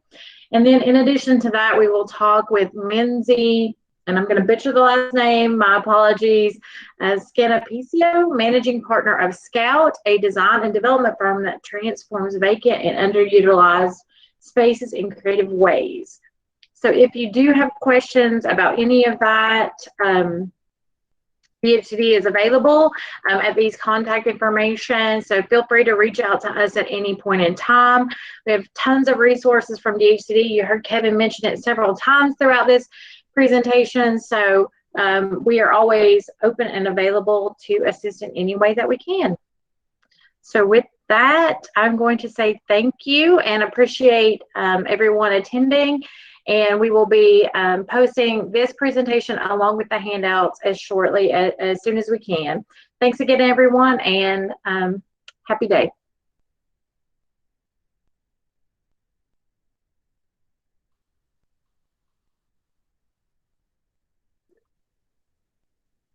And then in addition to that, we will talk with Minzy, and I'm going to butcher the last name, my apologies, Scanapicio, managing partner of Scout, a design and development firm that transforms vacant and underutilized spaces in creative ways. So if you do have questions about any of that, VHCD is available at these contact information, so feel free to reach out to us at any point in time. We have tons of resources from DHCD. You heard Kevin mention it several times throughout this presentation, so we are always open and available to assist in any way that we can. So with that, I'm going to say thank you and appreciate everyone attending. And we will be posting this presentation along with the handouts as shortly as soon as we can. Thanks again, everyone, and happy day.